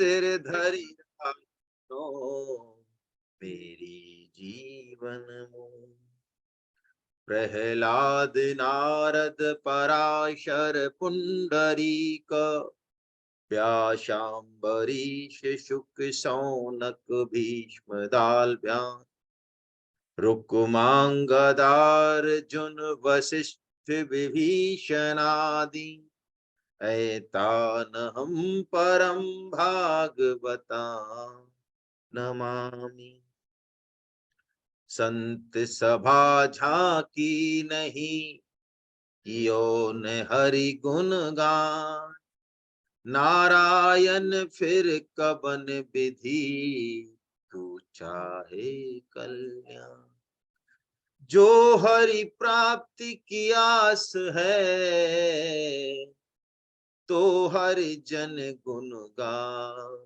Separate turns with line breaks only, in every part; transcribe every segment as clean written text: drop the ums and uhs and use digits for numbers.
सिर धरि नो मेरी जीवन मोह। प्रहलाद नारद पराशर पुंडरीक व्यासाम्बरीश शुक शौनक भीष्म दाल्भ्याम रुक्मांगदार्जुन वसिष्ठ विभीषणादि ऐतान हम परम भागवता नमामि। संत सभा झांकी नहीं कियो न हरि गुण गान नारायण फिर कबन विधि तू चाहे कल्याण। जो हरि प्राप्ति की आस है तो हरि जन गुण गान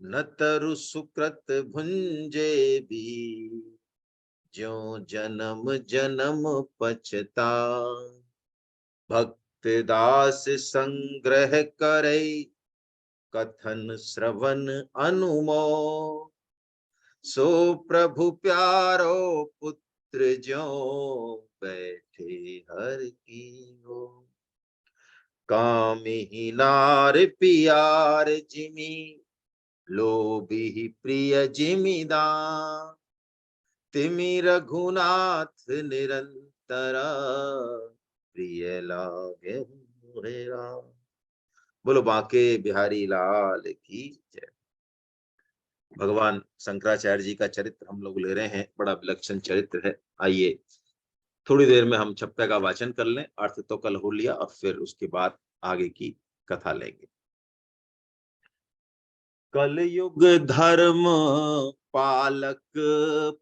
न तरु सुकृत भुंजे भी ज्यों जन्म जन्म पछता। भक्त दास संग्रह करे कथन श्रवण अनुमोद सो प्रभु प्यारो पुत्र ज्यों बैठे हर की हो। कामिही नार पियार जिमी लोभी प्रिय जिमीदार तिमि रघुनाथ निरंतर प्रिय लागे मोहे राम। बोलो बांके बिहारी लाल की जय। भगवान शंकराचार्य जी का चरित्र हम लोग ले रहे हैं, बड़ा विलक्षण चरित्र है। आइए थोड़ी देर में हम छप्पे का वाचन कर लें, अर्थ तो कल हो लिया और फिर उसके बाद आगे की कथा लेंगे। कलयुग धर्म पालक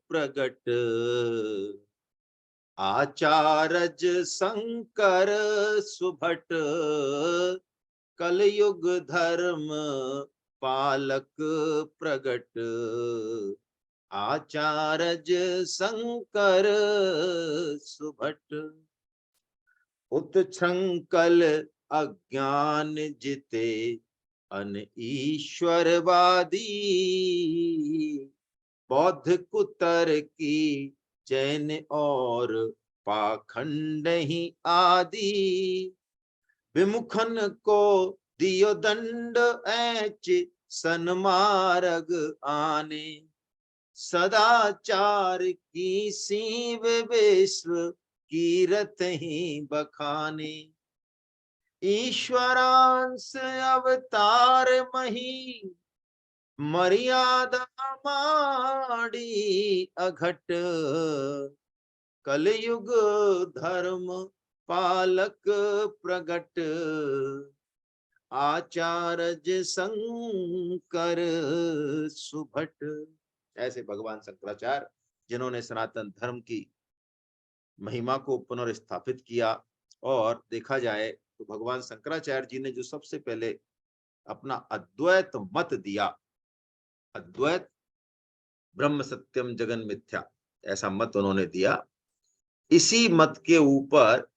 प्रगट आचार्य शंकर सुभट। कलयुग धर्म पालक प्रगट आचार्य शंकर सुभट। उत्छृंखल अज्ञान जिते अन ईश्वरवादी बौद्ध कुतर की जैन और पाखंड ही आदि विमुखन को दियो दंड ऐच सन्मार्ग आने सदाचार की सीव विश्व कीरत ही बखाने। ईश्वरांश अवतार मही मर्यादा माड़ी अघट कलयुग धर्म पालक प्रगट आचार्य शंकर सुभट। ऐसे भगवान शंकराचार्य जिन्होंने सनातन धर्म की महिमा को पुनर्स्थापित किया। और देखा जाए तो भगवान शंकराचार्य जी ने जो सबसे पहले अपना अद्वैत मत दिया, अद्वैत ब्रह्म सत्यम जगन मिथ्या, ऐसा मत उन्होंने दिया। इसी मत के ऊपर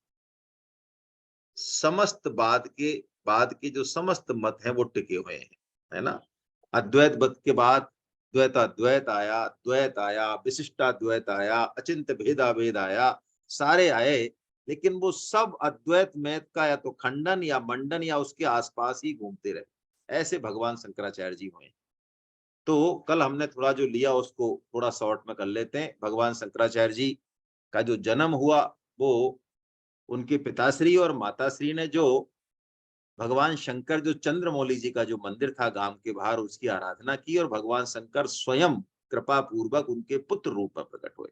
समस्त बाद के जो समस्त मत हैं वो टिके हुए हैं, है ना। अद्वैत मत के बाद द्वैताद्वैत आया, द्वैत आया, विशिष्टाद्वैत आया, अचिंत भेदाभेद आया, सारे आए, लेकिन वो सब अद्वैत मत का या तो खंडन या मंडन या उसके आसपास ही घूमते रहे। ऐसे भगवान शंकराचार्य जी हुए। तो कल हमने थोड़ा जो लिया उसको थोड़ा शॉर्ट में कर लेते हैं। भगवान शंकराचार्य जी का जो जन्म हुआ वो उनके पिताश्री और माताश्री ने जो भगवान शंकर जो चंद्रमौली जी का जो मंदिर था गांव के बाहर उसकी आराधना की और भगवान शंकर स्वयं कृपा पूर्वक उनके पुत्र रूप में प्रकट हुए।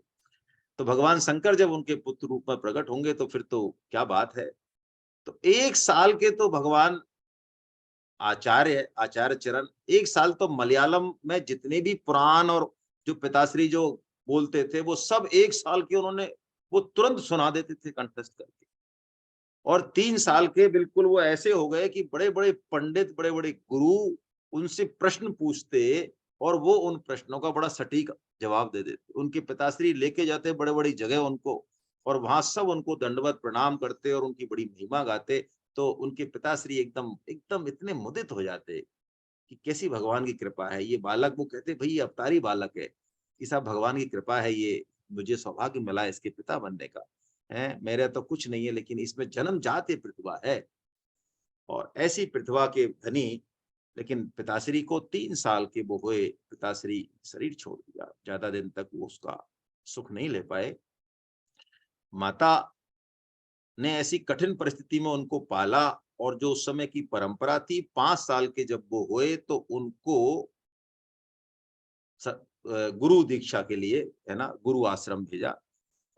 तो भगवान शंकर जब उनके पुत्र रूप में प्रकट होंगे तो फिर तो क्या बात है। तो 1 साल के तो भगवान आचार्य चरण, 1 साल तो मलयालम में जितने भी पुराण और जो पिताश्री जो बोलते थे वो सब 1 साल के उन्होंने वो तुरंत सुना देते थे कंठस्थ करके। और 3 साल के बिल्कुल वो ऐसे हो गए कि बड़े बड़े पंडित, बड़े बड़े गुरु उनसे प्रश्न पूछते और वो उन प्रश्नों का बड़ा सटीक जवाब दे देते। उनके पिताश्री लेके जाते बड़े बड़ी जगह उनको और वहां सब उनको दंडवत प्रणाम करते और उनकी बड़ी महिमा गाते। तो उनके पिताश्री एकदम एकदम इतने मुदित हो जाते कि कैसी भगवान की कृपा है, ये बालक, वो कहते भाई ये अवतारी बालक है, कि सब भगवान की कृपा है, ये मुझे सौभाग्य मिला इसके पिता बनने का, है मेरा तो कुछ नहीं है, लेकिन इसमें जन्म जाते प्रतिभा है। और ऐसी प्रतिभा के धनी, लेकिन पिताश्री को 3 साल के वो हुए, पिताश्री शरीर छोड़ दिया, ज्यादा दिन तक वो उसका सुख नहीं ले पाए। माता ने ऐसी कठिन परिस्थिति में उनको पाला, और जो उस समय की परंपरा थी, 5 साल के जब वो हुए तो उनको गुरु दीक्षा के लिए, है ना, गुरु आश्रम भेजा।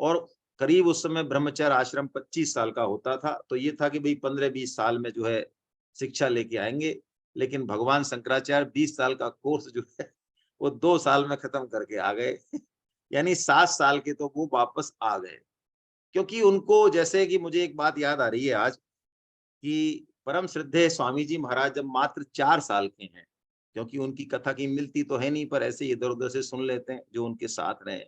और करीब उस समय ब्रह्मचर्य आश्रम 25 साल का होता था, तो ये था कि भाई 15-20 साल में जो है शिक्षा लेके आएंगे। लेकिन भगवान शंकराचार्य 20 साल का कोर्स जो है वो 2 साल में खत्म करके आ गए। यानी 7 साल के तो वो वापस आ गए। क्योंकि उनको, जैसे कि मुझे एक बात याद आ रही है आज, कि परम श्रद्धेय स्वामी जी महाराज जब मात्र 4 साल के हैं, क्योंकि उनकी कथा की मिलती तो है नहीं, पर ऐसे इधर-उधर से सुन लेते हैं जो उनके साथ रहे।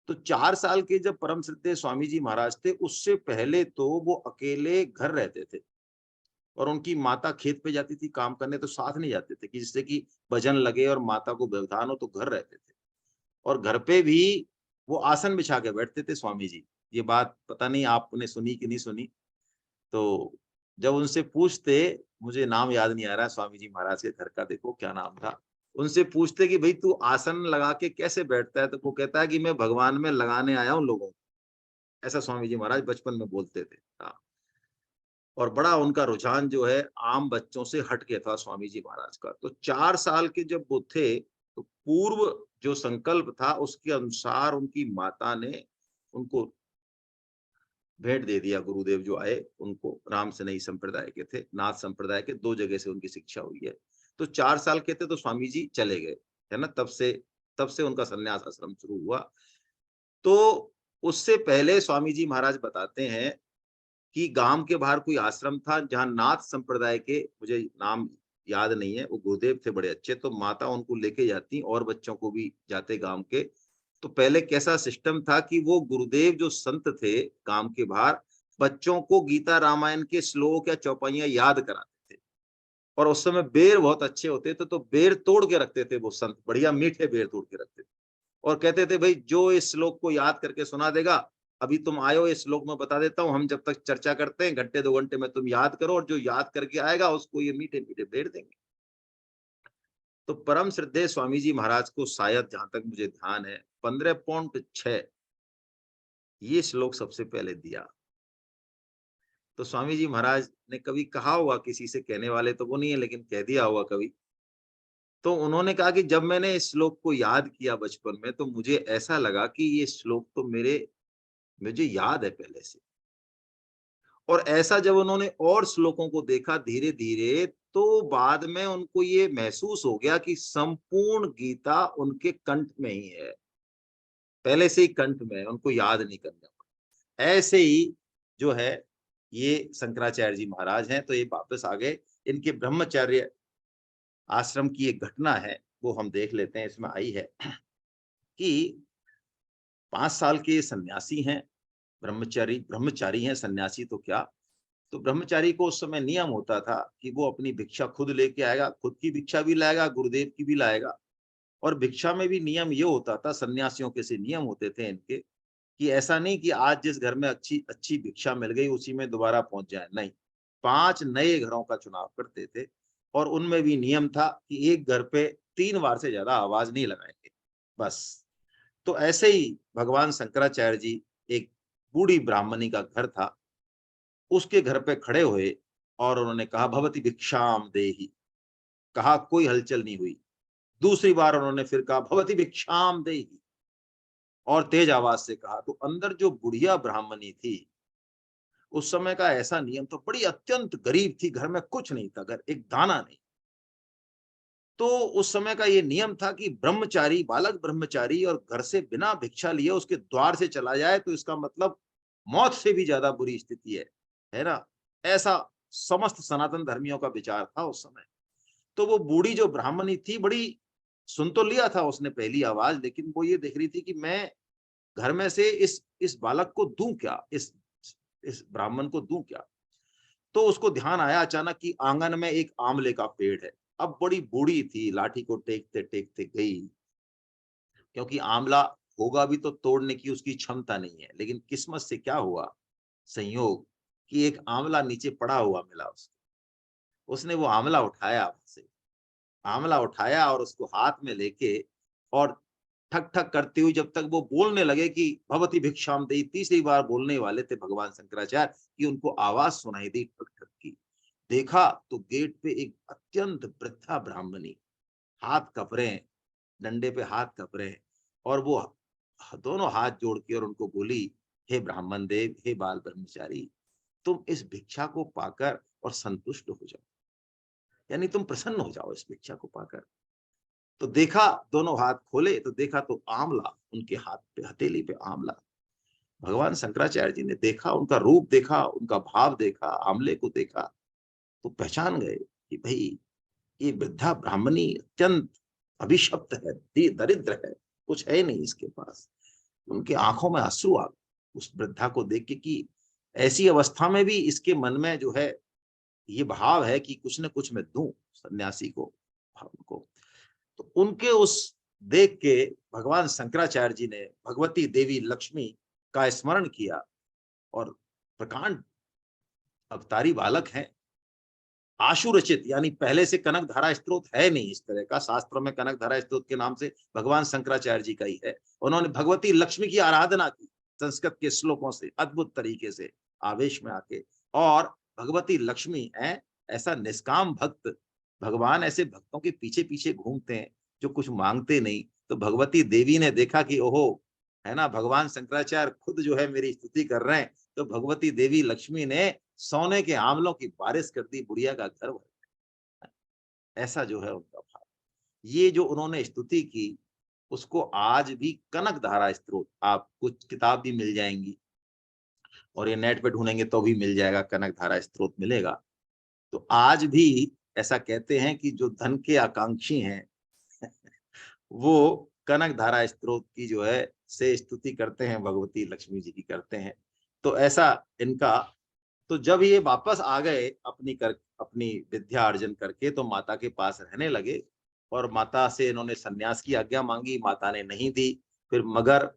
तो 4 साल के जब परम श्रद्धेय स्वामी जी महाराज थे, उससे पहले तो वो अकेले घर रहते थे, और उनकी माता खेत पे जाती थी काम करने, तो साथ नहीं जाते थे, कि जिससे कि भजन लगे और माता को व्यवधान हो, तो घर रहते थे। और घर पे भी वो आसन बिछा के बैठते थे स्वामी जी। ये बात पता नहीं आपने सुनी कि नहीं सुनी। तो जब उनसे पूछते, मुझे नाम याद नहीं आ रहा है स्वामी जी महाराज के घर का, देखो क्या नाम था। उनसे पूछते कि भाई तू आसन लगा के कैसे बैठता है, तो वो कहता है कि मैं भगवान में लगाने आया हूँ लोगों को। ऐसा स्वामी जी महाराज बचपन में बोलते थे। हाँ। और बड़ा उनका रुझान जो है आम बच्चों से हट के था स्वामी जी महाराज का। तो 4 साल के जब वो थे, तो पूर्व जो संकल्प था उसके अनुसार उनकी माता ने उनको भेंट दे दिया। गुरुदेव जो आए उनको, राम सनई संप्रदाय के थे, नाथ संप्रदाय के, 2 जगह से उनकी शिक्षा हुई है। तो 4 साल के थे तो स्वामी जी चले गए, है ना? तब से उनका संन्यास आश्रम शुरू हुआ। तो उससे पहले स्वामी जी महाराज बताते हैं कि गांव के बाहर कोई आश्रम था जहाँ नाथ संप्रदाय के, मुझे नाम याद नहीं है, वो गुरुदेव थे बड़े अच्छे, तो माता उनको लेके जाती और बच्चों को भी जाते गांव के। तो पहले कैसा सिस्टम था कि वो गुरुदेव जो संत थे गांव के बाहर, बच्चों को गीता रामायण के श्लोक या चौपाइयां याद कराते थे। और उस समय बेर बहुत अच्छे होते थे, तो बेर तोड़ के रखते थे वो संत, बढ़िया मीठे बेर तोड़ के रखते थे। और कहते थे भाई जो इस श्लोक को याद करके सुना देगा, अभी तुम आयो इस श्लोक में बता देता हूँ, हम जब तक चर्चा करते हैं घंटे 2 घंटे में तुम याद करो, और जो याद करके आएगा उसको ये मीठे मीठे भेड़ देंगे। तो परम श्रद्धेय स्वामी जी महाराज को शायद, जहां तक मुझे ध्यान है, 15.6 ये श्लोक सबसे पहले दिया। तो स्वामी जी महाराज ने कभी कहा होगा, किसी से कहने वाले तो वो नहीं है, लेकिन कह दिया होगा कभी। तो उन्होंने कहा कि जब मैंने इस श्लोक को याद किया बचपन में, तो मुझे ऐसा लगा कि ये श्लोक तो मुझे याद है पहले से। और ऐसा जब उन्होंने और श्लोकों को देखा धीरे धीरे, तो बाद में उनको ये महसूस हो गया कि संपूर्ण गीता उनके कंठ में ही है, पहले से ही कंठ में है, उनको याद नहीं करना पड़ा। ऐसे ही जो है ये शंकराचार्य जी महाराज हैं, तो ये वापस आ गए। इनके ब्रह्मचर्य आश्रम की एक घटना है, वो हम देख लेते हैं, इसमें आई है कि 5 साल के सन्यासी हैं, ब्रह्मचारी हैं, सन्यासी तो क्या। तो ब्रह्मचारी को उस समय नियम होता था कि वो अपनी भिक्षा खुद लेके आएगा, खुद की भिक्षा भी लाएगा, गुरुदेव की भी लाएगा। और भिक्षा में भी नियम ये होता था, सन्यासियों के से नियम होते थे इनके, कि ऐसा नहीं कि आज जिस घर में अच्छी अच्छी भिक्षा मिल गई उसी में दोबारा पहुंच जाए, नहीं। 5 नए घरों का चुनाव करते थे। और उनमें भी नियम था कि एक घर पे 3 बार से ज्यादा आवाज नहीं लगाएंगे, बस। तो ऐसे ही भगवान शंकराचार्य जी, एक बूढ़ी ब्राह्मणी का घर था, उसके घर पे खड़े हुए और उन्होंने कहा भवती भिक्षाम देहि। कहा, कोई हलचल नहीं हुई। दूसरी बार उन्होंने फिर कहा भवती भिक्षाम देहि, और तेज आवाज से कहा। तो अंदर जो बुढ़िया ब्राह्मणी थी, उस समय का ऐसा नियम, तो बड़ी अत्यंत गरीब थी, घर में कुछ नहीं था, घर एक दाना नहीं। तो उस समय का ये नियम था कि ब्रह्मचारी, बालक ब्रह्मचारी और घर से बिना भिक्षा लिए उसके द्वार से चला जाए तो इसका मतलब मौत से भी ज्यादा बुरी स्थिति है ना? ऐसा समस्त सनातन धर्मियों का विचार था उस समय। तो वो बूढ़ी जो ब्राह्मणी थी, बड़ी सुन तो लिया था उसने पहली आवाज, लेकिन वो ये देख रही थी कि मैं घर में से इस बालक को दूं क्या, इस ब्राह्मण को दूं क्या। तो उसको ध्यान आया अचानक कि आंगन में एक आंवले का पेड़ है, अब बड़ी बूढ़ी थी, लाठी को टेकते टेकते गई, क्योंकि आंवला होगा भी तो तोड़ने की उसकी क्षमता नहीं है। लेकिन किस्मत से क्या हुआ, संयोग, कि एक आंवला नीचे पड़ा हुआ मिला उसको। उसने वो आंवला उठाया वहां से, आंवला उठाया और उसको हाथ में लेके, और ठक ठक करते हुए जब तक वो बोलने लगे कि भवती भिक्षाम देहि, तीसरी बार बोलने वाले थे भगवान शंकराचार्य, कि उनको आवाज सुनाई दी ठक ठक की। देखा तो गेट पे एक अत्यंत वृद्धा ब्राह्मणी, हाथ कप रहे हैं, डंडे पे हाथ कप रहे हैं, और वो दोनों हाथ जोड़ के और उनको बोली, हे ब्राह्मण देव, हे बाल ब्रह्मचारी, तुम इस भिक्षा को पाकर और संतुष्ट हो जाओ, यानी तुम प्रसन्न हो जाओ इस भिक्षा को पाकर। तो देखा, दोनों हाथ खोले तो देखा तो आंवला उनके हाथ पे, हथेली पे आंवला। भगवान शंकराचार्य जी ने देखा, उनका रूप देखा, उनका भाव देखा, आंवले को देखा, तो पहचान गए कि भाई ये वृद्धा ब्राह्मणी अत्यंत अभिशप्त है, दरिद्र है, कुछ है नहीं इसके पास। उनके आंखों में अश्रु आ गए उस वृद्धा को देख के, कि ऐसी अवस्था में भी इसके मन में जो है ये भाव है कि कुछ न कुछ मैं दूं सन्यासी को, उनको। तो उनके उस देख के भगवान शंकराचार्य जी ने भगवती देवी लक्ष्मी का स्मरण किया, और प्रकांड अवतारी बालक हैं, आशु रचित, यानी पहले से कनक धारा स्तोत्र है नहीं इस तरह का, शास्त्रों में कनक धारा स्तोत्र के नाम से भगवान शंकराचार्य जी का ही है। उन्होंने भगवती लक्ष्मी की आराधना की संस्कृत के श्लोकों से अद्भुत तरीके से, आवेश में आके। और भगवती लक्ष्मी है ऐसा निष्काम भक्त, भगवान ऐसे भक्तों के पीछे पीछे घूमते हैं जो कुछ मांगते नहीं। तो भगवती देवी ने देखा कि ओहो, है ना, भगवान शंकराचार्य खुद जो है मेरी स्तुति कर रहे हैं, तो भगवती देवी लक्ष्मी ने सोने के आंवलों की बारिश कर दी, बुढ़िया का घर भर गया। ऐसा जो है उनका भाव। ये जो उन्होंने स्तुति की, उसको आज भी कनक धारा स्तोत्र, आप कुछ किताब भी मिल जाएंगी, और ये नेट पे ढूंढेंगे तो भी मिल जाएगा, कनक धारा स्तोत्र मिलेगा। तो आज भी ऐसा कहते हैं कि जो धन के आकांक्षी हैं वो कनक धारा स्तोत्र की जो है से स्तुति करते हैं, भगवती लक्ष्मी जी की करते हैं। तो ऐसा इनका। तो जब ये वापस आ गए अपनी विद्या अर्जन करके, तो माता के पास रहने लगे, और माता से इन्होंने सन्यास की आज्ञा मांगी, माता ने नहीं दी। फिर मगर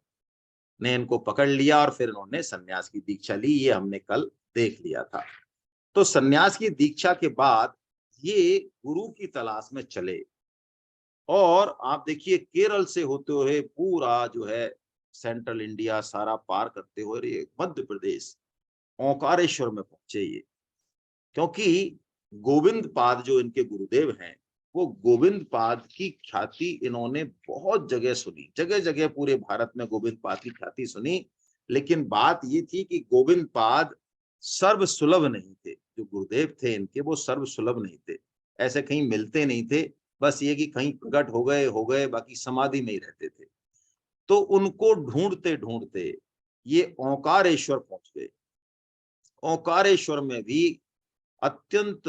ने इनको पकड़ लिया और फिर इन्होंने सन्यास की दीक्षा ली, ये हमने कल देख लिया था। तो सन्यास की दीक्षा के बाद ये गुरु की तलाश में चले, और आप देखिए केरल से होते हुए पूरा जो है सेंट्रल इंडिया सारा पार करते हुए मध्य प्रदेश ओंकारेश्वर में पहुंचे ये। क्योंकि गोविंद पाद जो इनके गुरुदेव हैं, वो गोविंद पाद की ख्याति इन्होंने बहुत जगह सुनी, जगह जगह पूरे भारत में गोविंद पाद की ख्याति सुनी। लेकिन बात ये थी कि गोविंद पाद सर्व सुलभ नहीं थे, जो गुरुदेव थे इनके वो सर्व सुलभ नहीं थे, ऐसे कहीं मिलते नहीं थे। बस ये कि कहीं प्रकट हो गए, बाकी समाधि में ही रहते थे। तो उनको ढूंढते ढूंढते ये ओंकारेश्वर पहुंच गए। ओंकारेश्वर में भी अत्यंत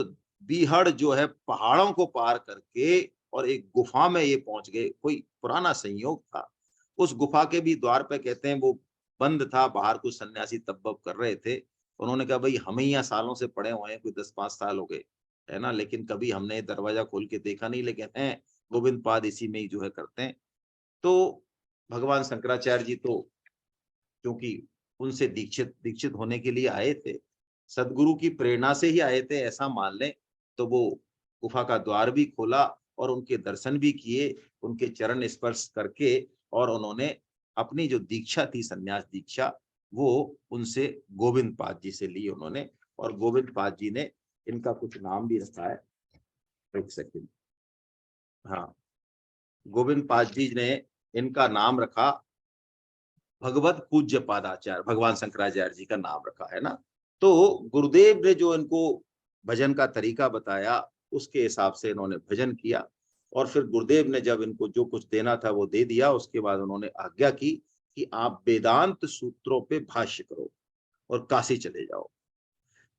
बीहड़ जो है पहाड़ों को पार करके, और एक गुफा में ये पहुंच गए। कोई पुराना संयोग था, उस गुफा के भी द्वार पे कहते हैं वो बंद था, बाहर कुछ सन्यासी तब्बब कर रहे थे। उन्होंने कहा भाई हम ही यहाँ सालों से पड़े हुए हैं, कोई 10-5 साल हो गए, है ना, लेकिन कभी हमने दरवाजा खोल के देखा नहीं, लेकिन है गोविंद पाद इसी में ही जो है करते हैं। तो भगवान शंकराचार्य जी तो क्योंकि उनसे दीक्षित दीक्षित होने के लिए आए थे, सदगुरु की प्रेरणा से ही आए थे ऐसा मान लें, तो वो गुफा का द्वार भी खोला और उनके दर्शन भी किए, उनके चरण स्पर्श करके, और उन्होंने अपनी जो दीक्षा थी सन्यास दीक्षा, वो उनसे गोविंद पाद जी से ली उन्होंने। और गोविंद पाद जी ने इनका कुछ नाम भी रखा है, एक सेकंड, हाँ, गोविंद पाद जी ने इनका नाम रखा भगवत पूज्य पादाचार्य, भगवान शंकराचार्य जी का नाम रखा है ना। तो गुरुदेव ने जो इनको भजन का तरीका बताया, उसके हिसाब से इन्होंने भजन किया, और फिर गुरुदेव ने जब इनको जो कुछ देना था वो दे दिया। उसके बाद उन्होंने आज्ञा की कि आप वेदांत सूत्रों पे भाष्य करो और काशी चले जाओ।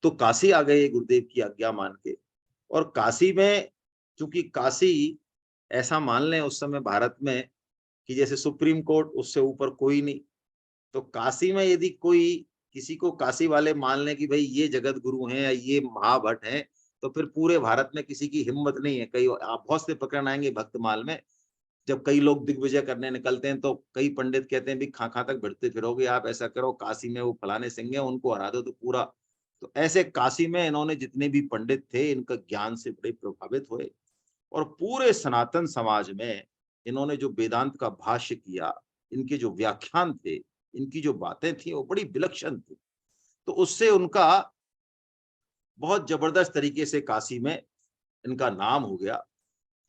तो काशी आ गए गुरुदेव की आज्ञा मान के। और काशी में, चूंकि काशी ऐसा मान लें उस समय भारत में कि जैसे सुप्रीम कोर्ट, उससे ऊपर कोई नहीं। तो काशी में यदि कोई किसी को काशी वाले मान लें कि भाई ये जगत गुरु हैं या ये महाभट्ट हैं, तो फिर पूरे भारत में किसी की हिम्मत नहीं है। कई आप बहुत से प्रकरण आएंगे भक्तमाल में, जब कई लोग दिग्विजय करने निकलते हैं तो कई पंडित कहते हैं भी खा तक भिड़ते फिरोगे, आप ऐसा करो काशी में वो फलाने सिंह है उनको हरा दो तो पूरा। तो ऐसे काशी में इन्होंने जितने भी पंडित थे इनका ज्ञान से बड़े प्रभावित हुए, और पूरे सनातन समाज में इन्होंने जो वेदांत का भाष्य किया, इनके जो व्याख्यान थे, इनकी जो बातें थी वो बड़ी विलक्षण थी। तो उससे उनका बहुत जबरदस्त तरीके से काशी में इनका नाम हो गया।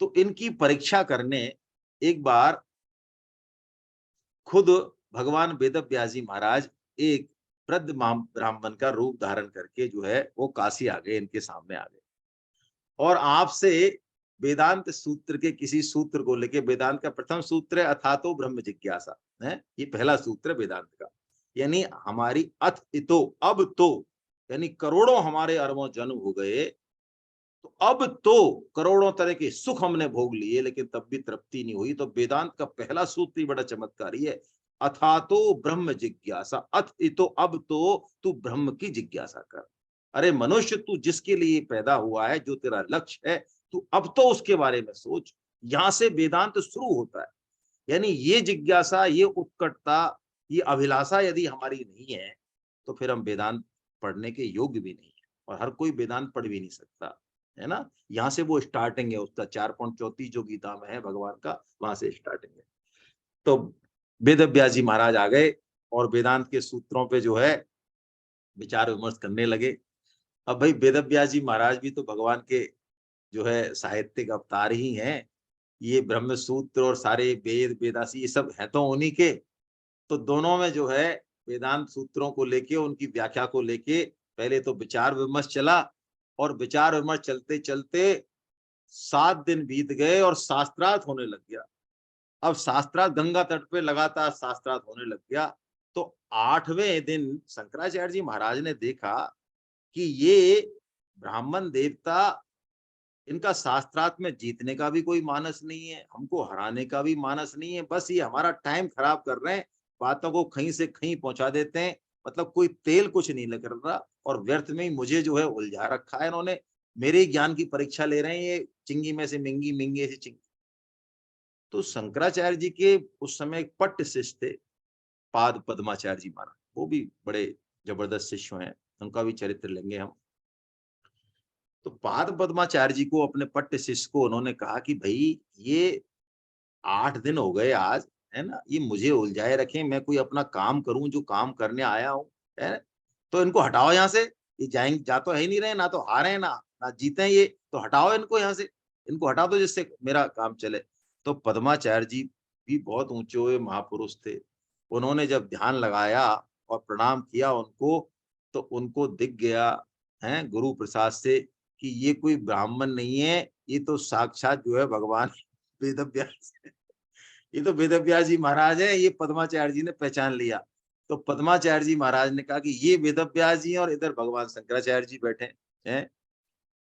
तो इनकी परीक्षा करने एक बार खुद भगवान वेद व्यास जी महाराज एक वृद्ध ब्राह्मण का रूप धारण करके जो है वो काशी आ गए, इनके सामने आ गए, और आपसे वेदांत सूत्र के किसी सूत्र को लेके, वेदांत का प्रथम सूत्र है अथातो ब्रह्म जिज्ञासा है, ये पहला सूत्र है वेदांत का। यानी हमारी अथ इतो, अब तो, यानी करोड़ों हमारे अरबों जन्म हो गए, तो अब तो करोड़ों तरह के सुख हमने भोग लिए लेकिन तब भी तृप्ति नहीं हुई। तो वेदांत का पहला सूत्र ही बड़ा चमत्कारी है, अथातो ब्रह्म जिज्ञासा, अथ इतो, अब तो तू ब्रह्म की जिज्ञासा कर। अरे मनुष्य, तू जिसके लिए पैदा हुआ है, जो तेरा लक्ष्य है, तू अब तो उसके बारे में सोच। यहां से वेदांत शुरू होता है। यानी ये जिज्ञासा, ये उत्कटता, ये अभिलाषा यदि हमारी नहीं है तो फिर हम वेदांत पढ़ने के योग्य भी नहीं है, और हर कोई वेदांत पढ़ भी नहीं सकता, है ना। यहाँ से वो स्टार्टिंग है उसका, 4.34 जो गीता में है भगवान का, वहां से स्टार्टिंग है। तो वेद व्यास जी महाराज आ गए और वेदांत के सूत्रों पे जो है विचार विमर्श करने लगे। अब भाई वेद व्यास जी महाराज भी तो भगवान के जो है साहित्यिक अवतार ही हैं। ये ब्रह्म सूत्र और सारे वेद वेदासी ये सब है तो उन्हीं के। तो दोनों में जो है वेदांत सूत्रों को लेके, उनकी व्याख्या को लेके पहले तो विचार विमर्श चला, और विचार विमर्श चलते चलते 7 दिन बीत गए और शास्त्रार्थ होने लग गया। अब शास्त्रार्थ गंगा तट पे लगातार शास्त्रार्थ होने लग गया। तो 8वें दिन शंकराचार्य जी महाराज ने देखा कि ये ब्राह्मण देवता, इनका शास्त्रार्थ में जीतने का भी कोई मानस नहीं है, हमको हराने का भी मानस नहीं है, बस ये हमारा टाइम खराब कर रहे हैं, बातों को कहीं से कहीं पहुंचा देते हैं, मतलब कोई तेल कुछ नहीं लग रहा, और व्यर्थ में ही मुझे जो है उलझा रखा है इन्होंने। मेरे ही ज्ञान की परीक्षा ले रहे हैं ये, चिंगी में से मिंगी, मिंगे से चिंगी। तो शंकराचार्य जी के उस समय एक पट्ट शिष्य थे, पाद पद्माचार्य जी महाराज, वो भी बड़े जबरदस्त शिष्य हैं, उनका भी चरित्र लेंगे हम। तो पाद पद्माचार्य जी को, अपने पट्ट शिष्य को, उन्होंने कहा कि भाई ये 8 दिन हो गए आज, है ना, ये मुझे उलझाए रखे, मैं कोई अपना काम करूं जो काम करने आया हूं, है। तो इनको हटाओ यहाँ से, ये जाएंगे, जा तो है ही नहीं रहे, ना तो हारे हैं ना ना जीते हैं ये, तो हटाओ इनको यहाँ से, इनको हटा दो जिससे मेरा काम चले। तो पद्माचार्य जी भी बहुत ऊंचे हुए महापुरुष थे, उन्होंने जब ध्यान लगाया और प्रणाम किया उनको, तो उनको दिख गया है गुरु प्रसाद से कि ये कोई ब्राह्मण नहीं है, ये तो साक्षात जो है भगवान वेद व्यास है। ये तो वेद व्यास जी महाराज है, ये पद्माचार्य जी ने पहचान लिया। तो पद्माचार्य जी महाराज ने कहा कि ये वेद व्यास जी हैं और इधर भगवान शंकराचार्य जी बैठे हैं।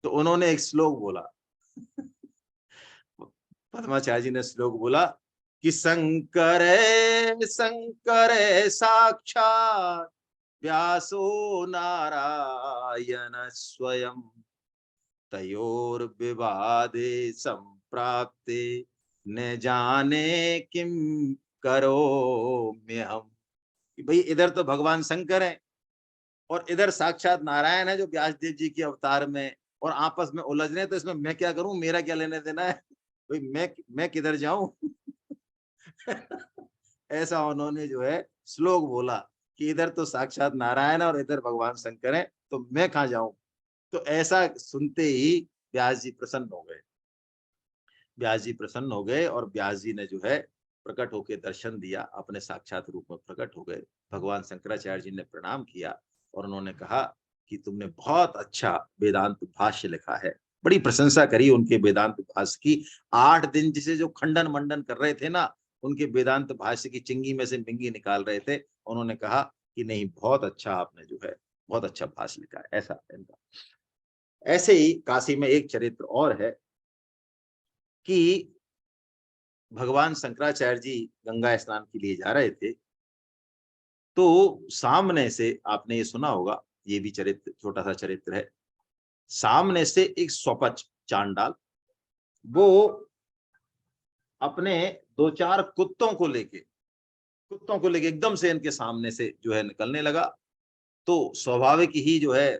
तो उन्होंने एक श्लोक बोला, पद्माचार्य जी ने श्लोक बोला कि शंकर साक्षात व्यासो नारायण स्वयं, तयोर्विवादे संप्राप्ते न जाने किम करोम्यहम्। कि भाई इधर तो भगवान शंकर है और इधर साक्षात नारायण है जो व्यास देव जी के अवतार में, और आपस में उलझ रहे हैं, तो इसमें मैं क्या करूं, मेरा क्या लेने देना है, भाई मैं किधर जाऊं। ऐसा उन्होंने जो है श्लोक बोला कि इधर तो साक्षात नारायण है और इधर भगवान शंकर है, तो मैं कहाँ जाऊं। तो ऐसा सुनते ही व्यास जी प्रसन्न हो गए। व्यास जी प्रसन्न हो गए और व्यास जी ने जो है प्रकट होकर दर्शन दिया, अपने साक्षात रूप में प्रकट हो गए। भगवान शंकराचार्य जी ने प्रणाम किया और उन्होंने कहा कि तुमने बहुत अच्छा वेदांत भाष्य लिखा है। बड़ी प्रशंसा करी उनके वेदांत भाष्य की। 8 दिन जिसे जो खंडन मंडन कर रहे थे ना, उनके वेदांत भाष्य की चिंगी में से मिंगी निकाल रहे थे, उन्होंने कहा कि नहीं, बहुत अच्छा आपने जो है बहुत अच्छा भाष्य लिखा है, ऐसा इनका। ऐसे ही काशी में एक चरित्र और है कि भगवान शंकराचार्य जी गंगा स्नान के लिए जा रहे थे, तो सामने से, आपने ये सुना होगा, ये भी चरित्र छोटा सा चरित्र है, सामने से एक स्वपच चांडाल, वो अपने दो चार कुत्तों को लेके एकदम से इनके सामने से जो है निकलने लगा। तो स्वाभाविक ही जो है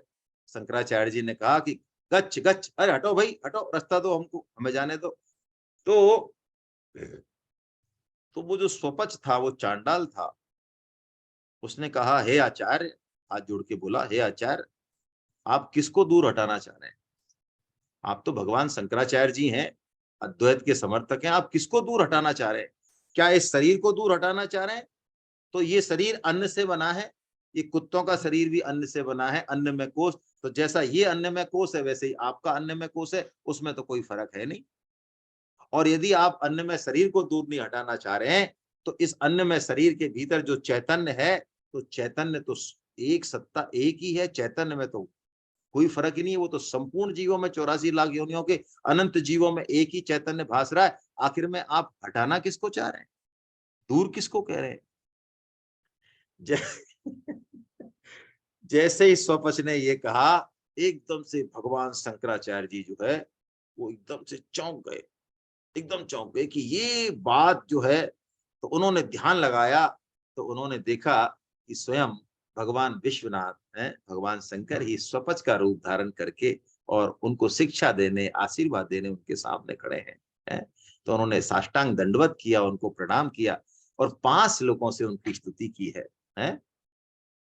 शंकराचार्य जी ने कहा कि गच्छ गच्छ, अरे हटो भाई हटो, रास्ता दो हमको, हमें जाने दो। तो वो जो स्वपच था, वो चांडाल था, उसने कहा हे आचार्य, हाथ जोड़ के बोला, हे आचार्य, आप किसको दूर हटाना चाह रहे हैं? आप तो भगवान शंकराचार्य जी हैं, अद्वैत के समर्थक हैं, आप किसको दूर हटाना चाह रहे हैं? क्या इस शरीर को दूर हटाना चाह रहे हैं? तो ये शरीर अन्न से बना है, ये कुत्तों का शरीर भी अन्न से बना है, अन्न में कोश। तो जैसा ये अन्न में कोश है, वैसे ही आपका अन्न में कोश है, उसमें तो कोई फर्क है नहीं। और यदि आप अन्न में शरीर को दूर नहीं हटाना चाह रहे हैं, तो इस अन्न में शरीर के भीतर जो चैतन्य है, तो चैतन्य तो एक सत्ता एक ही है, चैतन्य में तो कोई फर्क ही नहीं है। वो तो संपूर्ण जीवों में 84 लाख योनियों के अनंत जीवों में एक ही चैतन्य भास रहा है। आखिर में आप हटाना किसको चाह रहे हैं? दूर किसको कह रहे हैं? जै... जैसे ही स्वपच ने ये कहा, एकदम से भगवान शंकराचार्य जी जो है वो एकदम से चौंक गए, एकदम चौंक गए कि ये बात जो है। तो उन्होंने ध्यान लगाया, तो उन्होंने देखा कि स्वयं भगवान विश्वनाथ हैं, भगवान शंकर ही स्वपच का रूप धारण करके और उनको शिक्षा देने, आशीर्वाद देने उनके सामने खड़े हैं। तो उन्होंने साष्टांग दंडवत किया, उनको प्रणाम किया और 5 श्लोकों से उनकी स्तुति की है।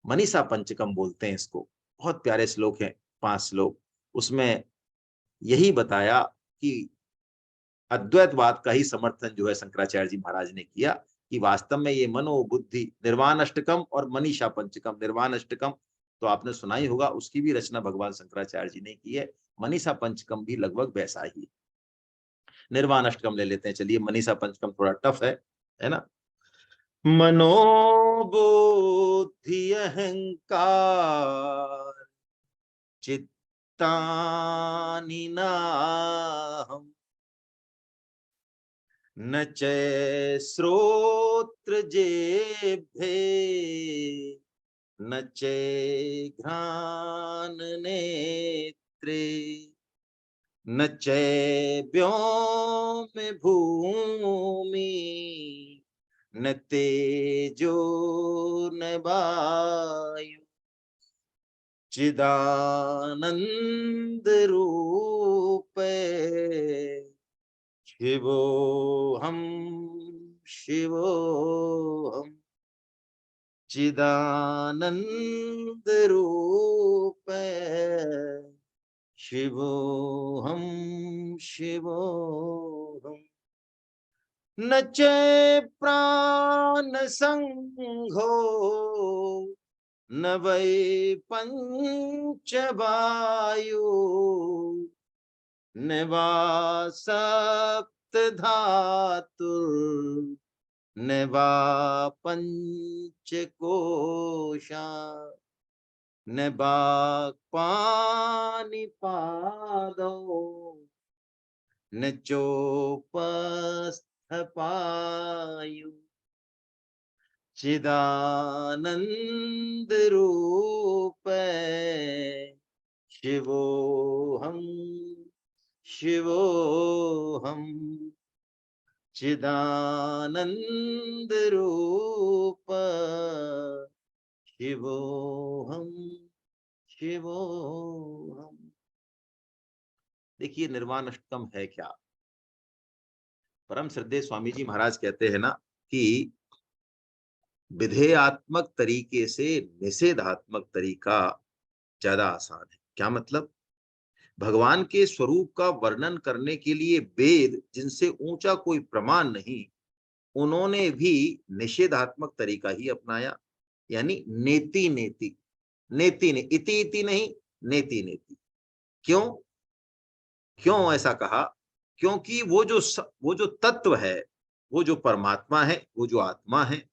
मनीषा पंचकम बोलते हैं इसको, बहुत प्यारे श्लोक हैं, 5 श्लोक। उसमें यही बताया कि अद्वैतवाद का ही समर्थन जो है शंकराचार्य जी महाराज ने किया कि वास्तव में ये मनोबुद्धि निर्वाण अष्टकम और मनीषा पंचकम, निर्वाण अष्टकम तो आपने सुना ही होगा, उसकी भी रचना भगवान शंकराचार्य जी ने की है। मनीषा पंचकम भी लगभग वैसा ही। निर्वाण अष्टकम ले लेते हैं, चलिए, मनीषा पंचकम थोड़ा टफ है ना। मनोबुद्धि अहंकार चित्तानि नाहम् न च श्रोत्र जेभ्ये न च घ्राण नेत्रे न च व्योम भूमि न तेजो न वायु चिदानंद रूप शिवोऽहं शिवोऽहं चिदानंद रूप शिवोऽहं शिवोऽहं न च प्राण संघो न वै पंचवायु न वा सप्त धातु न वा पंचकोशा न वाक्पाणिपादौ न चोपस्थपायु चिदानंद रूप शिवोऽहं शिवोऽहं चिदानंद रूप शिवोऽहं शिवोऽहं। देखिए, निर्वाण अष्टकम है क्या? परम श्रद्धेय स्वामी जी महाराज कहते हैं ना कि विधेयात्मक तरीके से निषेधात्मक तरीका ज्यादा आसान है। क्या मतलब? भगवान के स्वरूप का वर्णन करने के लिए वेद जिनसे ऊंचा कोई प्रमाण नहीं, उन्होंने भी निषेधात्मक तरीका ही अपनाया। यानी नेति नेति, नेति ने इति इति नहीं, नेति नेति। क्यों? क्यों ऐसा कहा? क्योंकि वो जो तत्व है, वो जो परमात्मा है, वो जो आत्मा है,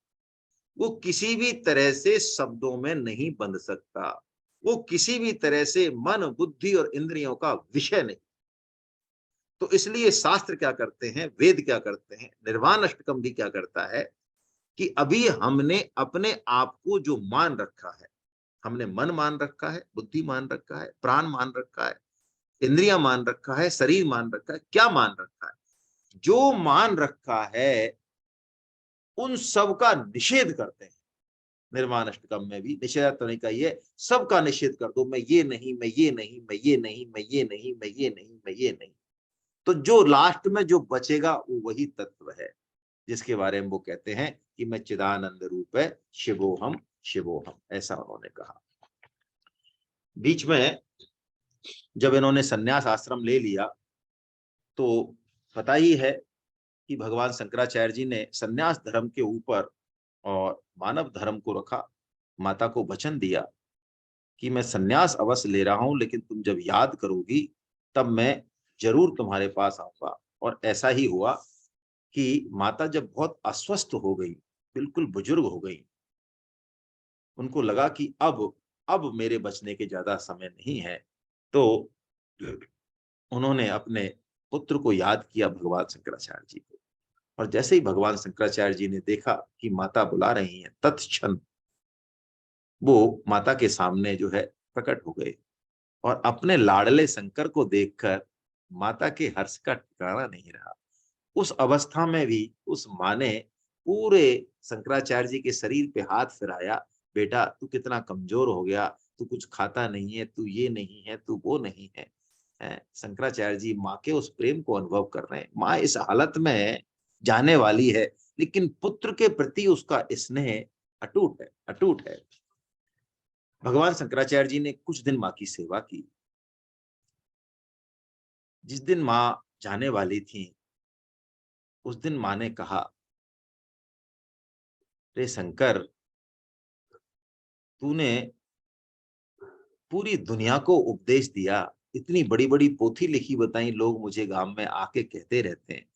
वो किसी भी तरह से शब्दों में नहीं बंध सकता। वो किसी भी तरह से मन, बुद्धि और इंद्रियों का विषय नहीं। तो इसलिए शास्त्र क्या करते हैं, वेद क्या करते हैं, निर्वाण अष्टकम भी क्या करता है कि अभी हमने अपने आप को जो मान रखा है, हमने मन मान रखा है, बुद्धि मान रखा है, प्राण मान रखा है, इंद्रियां मान रखा है, शरीर मान रखा है, क्या मान रखा है? जो मान रखा है उन सब का निषेध करते हैं। निर्वाण अष्टकम में भी निषेध तो नहीं कहिए, सबका निषेध कर दो, मैं ये नहीं, मैं ये नहीं, मैं ये नहीं, मैं ये नहीं, मैं ये नहीं, मैं ये नहीं। तो जो लास्ट में जो बचेगा वो वही तत्व है जिसके बारे में वो कहते हैं कि मैं चिदानंद रूप है, शिवोहम शिवोहम, ऐसा उन्होंने कहा। बीच में जब इन्होंने सन्यास आश्रम ले लिया तो पता ही है कि भगवान शंकराचार्य जी ने सन्यास धर्म के ऊपर और मानव धर्म को रखा। माता को वचन दिया कि मैं सन्यास अवश्य ले रहा हूं, लेकिन तुम जब याद करोगी तब मैं जरूर तुम्हारे पास आऊंगा। और ऐसा ही हुआ कि माता जब बहुत अस्वस्थ हो गई, बिल्कुल बुजुर्ग हो गई, उनको लगा कि अब मेरे बचने के ज्यादा समय नहीं है, तो उन्होंने अपने पुत्र को याद किया, भगवान शंकराचार्य जी को। और जैसे ही भगवान शंकराचार्य जी ने देखा कि माता बुला रही हैं, तत्क्षण वो माता के सामने जो है प्रकट हो गए। और अपने लाडले शंकर को देखकर माता के हर्ष का ठिकाना नहीं रहा। उस अवस्था में भी उस माँ ने पूरे शंकराचार्य जी के शरीर पे हाथ फिराया, बेटा तू कितना कमजोर हो गया, तू कुछ खाता नहीं है, तू ये नहीं है, तू वो नहीं है। शंकराचार्य जी माँ के उस प्रेम को अनुभव कर रहे हैं। माँ इस हालत में जाने वाली है, लेकिन पुत्र के प्रति उसका स्नेह अटूट है, अटूट है। भगवान शंकराचार्य जी ने कुछ दिन माँ की सेवा की। जिस दिन माँ जाने वाली थी उस दिन माँ ने कहा, रे शंकर, तूने पूरी दुनिया को उपदेश दिया, इतनी बड़ी बड़ी पोथी लिखी, बताई, लोग मुझे गांव में आके कहते रहते हैं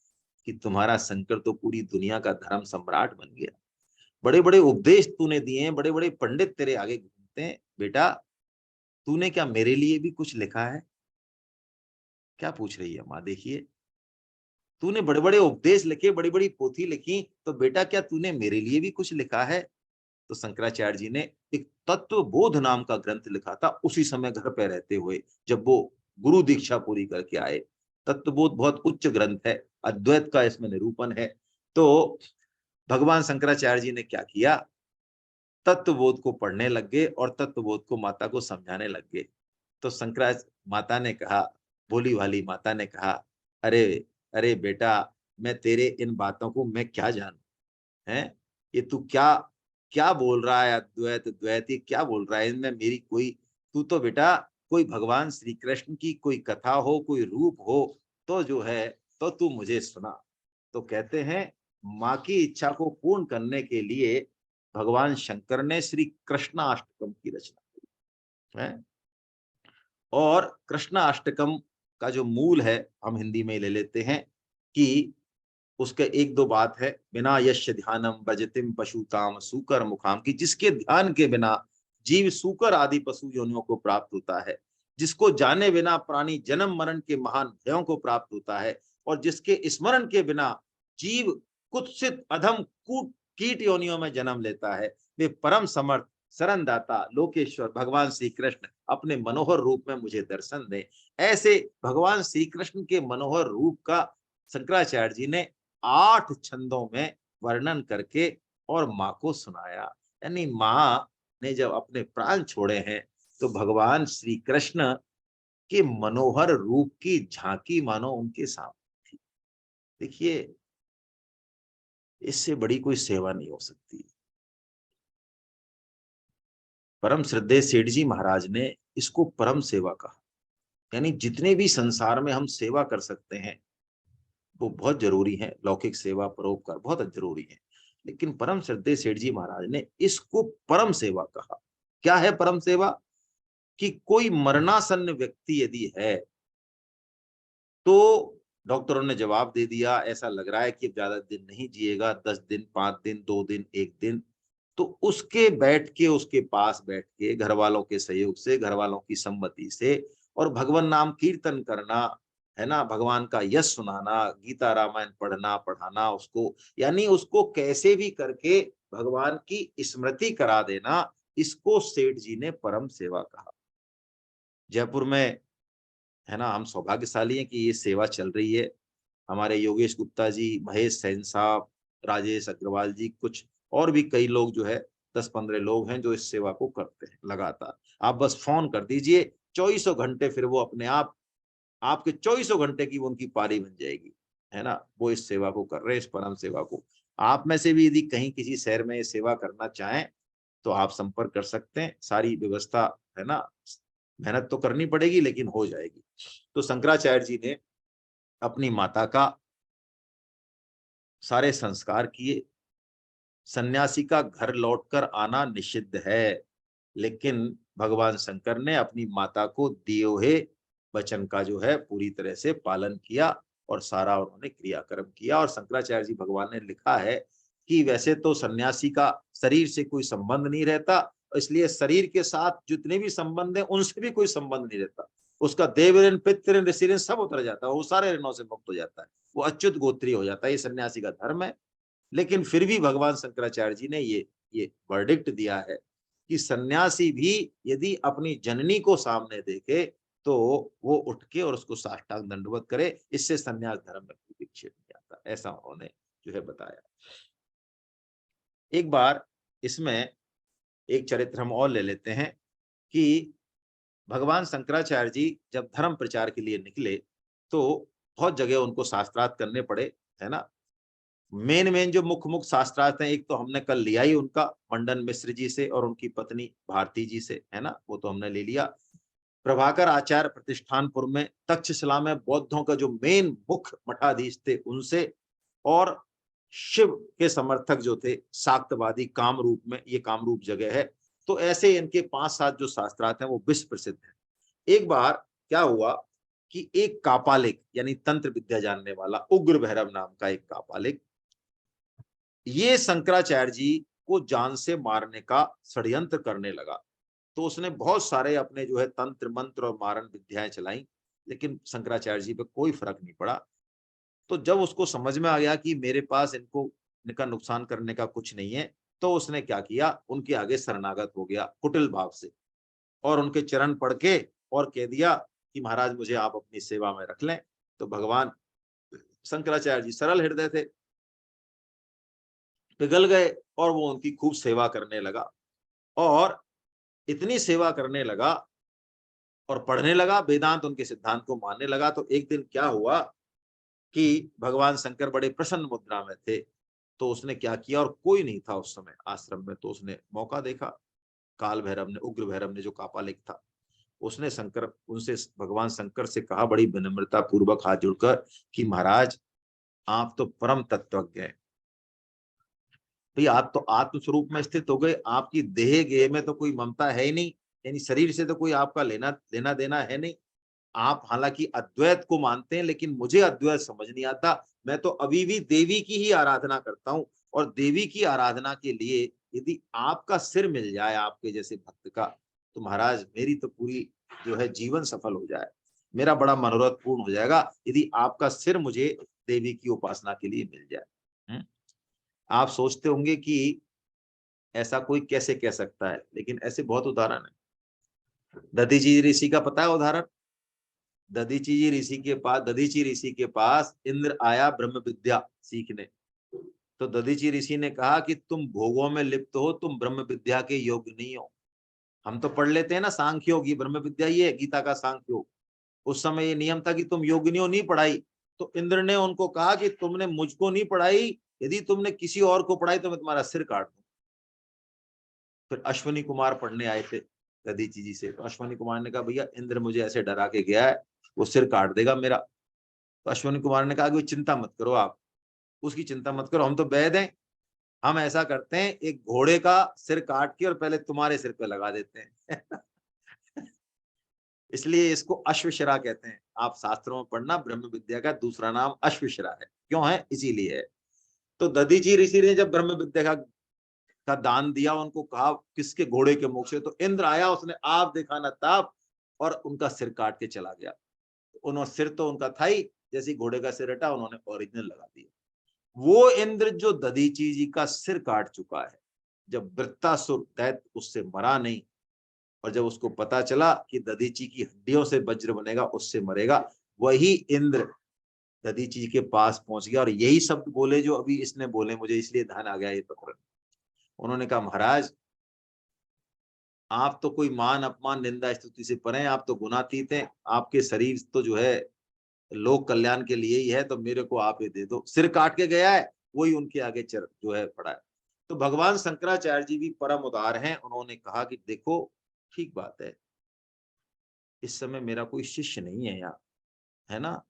कि तुम्हारा शंकर तो पूरी दुनिया का धर्म सम्राट बन गया। बड़े बड़े उपदेश तूने दिए हैं, बड़े बड़े पंडित तेरे आगे घूमते हैं, बेटा तूने क्या मेरे लिए भी कुछ लिखा है? क्या पूछ रही है माँ, देखिए, तूने बड़े बड़े उपदेश लिखे, बड़ी बड़ी पोथी लिखी, तो बेटा क्या तूने मेरे लिए भी कुछ लिखा है? तो शंकराचार्य जी ने एक तत्व बोध नाम का ग्रंथ लिखा था, उसी समय घर पे रहते हुए, जब वो गुरु दीक्षा पूरी करके आए। तत्वबोध बहुत उच्च ग्रंथ है, अद्वैत का इसमें निरूपण है। तो भगवान शंकराचार्य जी ने क्या किया, तत्वबोध को पढ़ने लग गए और तत्वबोध को माता को समझाने लग गए। तो शंकराचार्य माता ने कहा, भोली वाली माता ने कहा, अरे अरे बेटा, मैं तेरे इन बातों को मैं क्या जानूं, है ये तू क्या क्या बोल रहा है, अद्वैत द्वैत ये क्या बोल रहा है, इनमें मेरी कोई, तू तो बेटा कोई भगवान श्री कृष्ण की कोई कथा हो, कोई रूप हो, तो जो है तो तू मुझे सुना। तो कहते हैं माँ की इच्छा को पूर्ण करने के लिए भगवान शंकर ने श्री कृष्णाष्टकम की रचना की है। और कृष्णाष्टकम का जो मूल है, हम हिंदी में ले लेते हैं कि उसके एक दो बात है, बिना यश ध्यानम भजतिम पशुताम सूकर मुखाम, की जिसके ध्यान के बिना जीव सूकर आदि पशु योनियों को प्राप्त होता है, जिसको जाने बिना प्राणी जन्म मरण के महान भयों को प्राप्त होता है, और जिसके स्मरण के बिना जीव कुत्सित अधम कूट कीट योनियों में जन्म लेता है, वे परम समर्थ शरण दाता लोकेश्वर भगवान श्री कृष्ण अपने मनोहर रूप में मुझे दर्शन दे। ऐसे भगवान श्री कृष्ण के मनोहर रूप का शंकराचार्य जी ने 8 छंदों में वर्णन करके और माँ को सुनाया। यानी माँ ने जब अपने प्राण छोड़े हैं तो भगवान श्री कृष्ण के मनोहर रूप की झांकी मानो उनके सामने थी। देखिए, इससे बड़ी कोई सेवा नहीं हो सकती। परम श्रद्धेय सेठ जी महाराज ने इसको परम सेवा कहा। यानी जितने भी संसार में हम सेवा कर सकते हैं वो बहुत जरूरी है, लौकिक सेवा परोपकार बहुत जरूरी है, लेकिन परम श्रद्धेय सेठ जी महाराज ने इसको परम सेवा कहा। क्या है परम सेवा? कि कोई मरणासन्न व्यक्ति यदि है तो डॉक्टरों ने जवाब दे दिया, ऐसा लग रहा है कि अब ज्यादा दिन नहीं जिएगा, 10 दिन, 5 दिन, 2 दिन, 1 दिन, तो उसके बैठ के, उसके पास बैठ के घर वालों के सहयोग से, घर वालों की सम्मति से, और भगवान नाम कीर्तन करना, है ना, भगवान का यश सुनाना, गीता रामायण पढ़ना पढ़ाना उसको, यानी उसको कैसे भी करके भगवान की स्मृति करा देना, इसको सेठ जी ने परम सेवा कहा। जयपुर में है ना। हम सौभाग्यशाली हैं कि ये सेवा चल रही है। हमारे योगेश गुप्ता जी, महेश सैन साहब, राजेश अग्रवाल जी, कुछ और भी कई लोग जो है 10-15 लोग हैं जो इस सेवा को करते हैं लगातार। आप बस फोन कर दीजिए, चौबीसों घंटे फिर वो अपने आप आपके चौबीसों घंटे की वो उनकी पारी बन जाएगी, है ना। वो इस सेवा को कर रहे हैं, इस परम सेवा को। आप में से भी यदि कहीं किसी शहर में ये सेवा करना चाहें तो आप संपर्क कर सकते हैं। सारी व्यवस्था, है ना, मेहनत तो करनी पड़ेगी लेकिन हो जाएगी। तो शंकराचार्य जी ने अपनी माता का सारे संस्कार किए। सन्यासी का घर लौटकर आना निषिद्ध है, लेकिन भगवान शंकर ने अपनी माता को दिए हुए वचन का जो है पूरी तरह से पालन किया और सारा उन्होंने क्रियाक्रम किया। और शंकराचार्य जी भगवान ने लिखा है कि वैसे तो सन्यासी का शरीर से कोई संबंध नहीं रहता, इसलिए शरीर के साथ जितने भी संबंध है उनसे भी कोई संबंध नहीं रहता। उसका देव ऋण, पितृ ऋण, ऋषि ऋण सब उतर जाता है, वो सारे ऋणों से मुक्त हो जाता है, वो अच्युत गोत्री हो जाता है। ये सन्यासी का धर्म है। लेकिन फिर भी भगवान शंकराचार्य जी ने ये वर्डिक्ट दिया है कि सन्यासी भी यदि अपनी जननी को सामने देखे तो वो उठ के और उसको साष्टांग दंडवत करे, इससे सन्यास धर्म में कोई विक्षेप नहीं आता, ऐसा उन्होंने जो है बताया। एक बार इसमें एक चरित्र हम और ले लेते हैं कि भगवान शंकराचार्य जी जब धर्म प्रचार के लिए निकले तो बहुत जगह उनको शास्त्रार्थ करने पड़े, है ना। मेन जो मुख्य मुख्य शास्त्रार्थ हैं, एक तो हमने कल लिया ही उनका, मंडन मिश्र जी से और उनकी पत्नी भारती जी से, है ना, वो तो हमने ले लिया। प्रभाकर आचार्य प्रतिष्ठानपुर में, तक्षशिला में बौद्धों का जो मेन मुख्य मठाधीश थे उनसे, और शिव के समर्थक जो थे शाक्तवादी कामरूप में, ये कामरूप जगह है। तो ऐसे इनके 5-7 जो शास्त्रार्थ हैं वो विश्व प्रसिद्ध हैं। एक बार क्या हुआ कि एक कापालिक यानी तंत्र विद्या जानने वाला उग्र भैरव नाम का एक कापालिक, ये शंकराचार्य जी को जान से मारने का षड्यंत्र करने लगा। तो उसने बहुत सारे अपने जो है तंत्र मंत्र और मारण विद्याएं चलाई, लेकिन शंकराचार्य जी पे कोई फर्क नहीं पड़ा। तो जब उसको समझ में आ गया कि मेरे पास इनका नुकसान करने का कुछ नहीं है, तो उसने क्या किया, उनके आगे शरणागत हो गया कुटिल भाव से, और उनके चरण पड़ के और कह दिया कि महाराज मुझे आप अपनी सेवा में रख लें। तो भगवान शंकराचार्य जी सरल हृदय थे, पिघल गए और वो उनकी खूब सेवा करने लगा, और इतनी सेवा करने लगा और पढ़ने लगा, वेदांत उनके सिद्धांत को मानने लगा। तो एक दिन क्या हुआ कि भगवान शंकर बड़े प्रसन्न मुद्रा में थे, तो उसने क्या किया, और कोई नहीं था उस समय आश्रम में, तो उसने मौका देखा, काल भैरव ने, उग्र भैरव ने जो कापालिक था, उसने शंकर उनसे भगवान शंकर से कहा बड़ी विनम्रता पूर्वक हाथ जोड़कर कि महाराज आप तो परम तत्वज्ञ हैं, भाई आप तो आत्म स्वरूप में स्थित हो गए, आपकी देह गेह में तो कोई ममता है ही नहीं, यानी शरीर से तो कोई आपका लेना देना है नहीं। आप हालांकि अद्वैत को मानते हैं, लेकिन मुझे अद्वैत समझ नहीं आता। मैं तो अभी भी देवी की ही आराधना करता हूँ, और देवी की आराधना के लिए यदि आपका सिर मिल जाए आपके जैसे भक्त का, तो महाराज मेरी तो पूरी जो है जीवन सफल हो जाए, मेरा बड़ा मनोरथ पूर्ण हो जाएगा यदि आपका सिर मुझे देवी की उपासना के लिए मिल जाए। आप सोचते होंगे कि ऐसा कोई कैसे कह सकता है, लेकिन ऐसे बहुत उदाहरण है। दधीची ऋषि का पता है उदाहरण? दधीची ऋषि के पास इंद्र आया ब्रह्म विद्या सीखने। तो दधीची ऋषि ने कहा कि तुम भोगों में लिप्त हो, तुम ब्रह्म विद्या के योग्य नहीं हो। हम तो पढ़ लेते हैं ना सांख्य योग, ये ब्रह्म विद्या ही है, गीता का सांख्य योग। उस समय ये नियम था कि तुम योगिनियों नहीं पढ़ाई। तो इंद्र ने उनको कहा कि तुमने मुझको नहीं पढ़ाई, यदि तुमने किसी और को पढ़ाई तो मैं तुम्हारा सिर काट दूं। फिर अश्वनी कुमार पढ़ने आए थे दधीची जी से, तो अश्वनी कुमार ने कहा भैया इंद्र मुझे ऐसे डरा के गया है, वो सिर काट देगा मेरा। तो अश्वनी कुमार ने कहा कि चिंता मत करो, आप उसकी चिंता मत करो, हम तो वैद हैं, हम ऐसा करते हैं एक घोड़े का सिर काट के और पहले तुम्हारे सिर पे लगा देते हैं। इसलिए इसको अश्वशिरा कहते हैं। आप शास्त्रों में पढ़ना, ब्रह्म विद्या का दूसरा नाम अश्वशिरा है, क्यों है, इसीलिए है। तो दधीची ऋषि ने जब ब्रह्म विद्या का दान दिया, उनको कहा किसके, घोड़े के मुख से, तो इंद्र आया, उसने आप देखा ना ताप, और उनका सिर काट के चला गया। उन्होंने सिर तो उनका था ही, जैसे घोड़े का सिर हटा उन्होंने ओरिजिनल लगा दिया। वो इंद्र जो दधीची जी का सिर काट चुका है, जब वृत्तासुर दैत्य उससे मरा नहीं, और जब उसको पता चला कि दधीची की हड्डियों से वज्र बनेगा, उससे मरेगा, वही इंद्र दधीची के पास पहुंच गया और यही शब्द बोले जो अभी इसने बोले, मुझे इसलिए ध्यान आ गया ये प्रकरण। उन्होंने कहा, महाराज आप तो कोई मान अपमान निंदा स्तुति से परे हैं, आप तो गुणातीत हैं, आपके शरीर तो जो है लोक कल्याण के लिए ही है, तो मेरे को आप ये दे दो। सिर काट के गया है, वही उनके आगे चर जो है पड़ा है। तो भगवान शंकराचार्य जी भी परम उदार हैं। उन्होंने कहा कि देखो ठीक बात है, इस समय मेरा कोई शिष्य नहीं है यहाँ, है ना,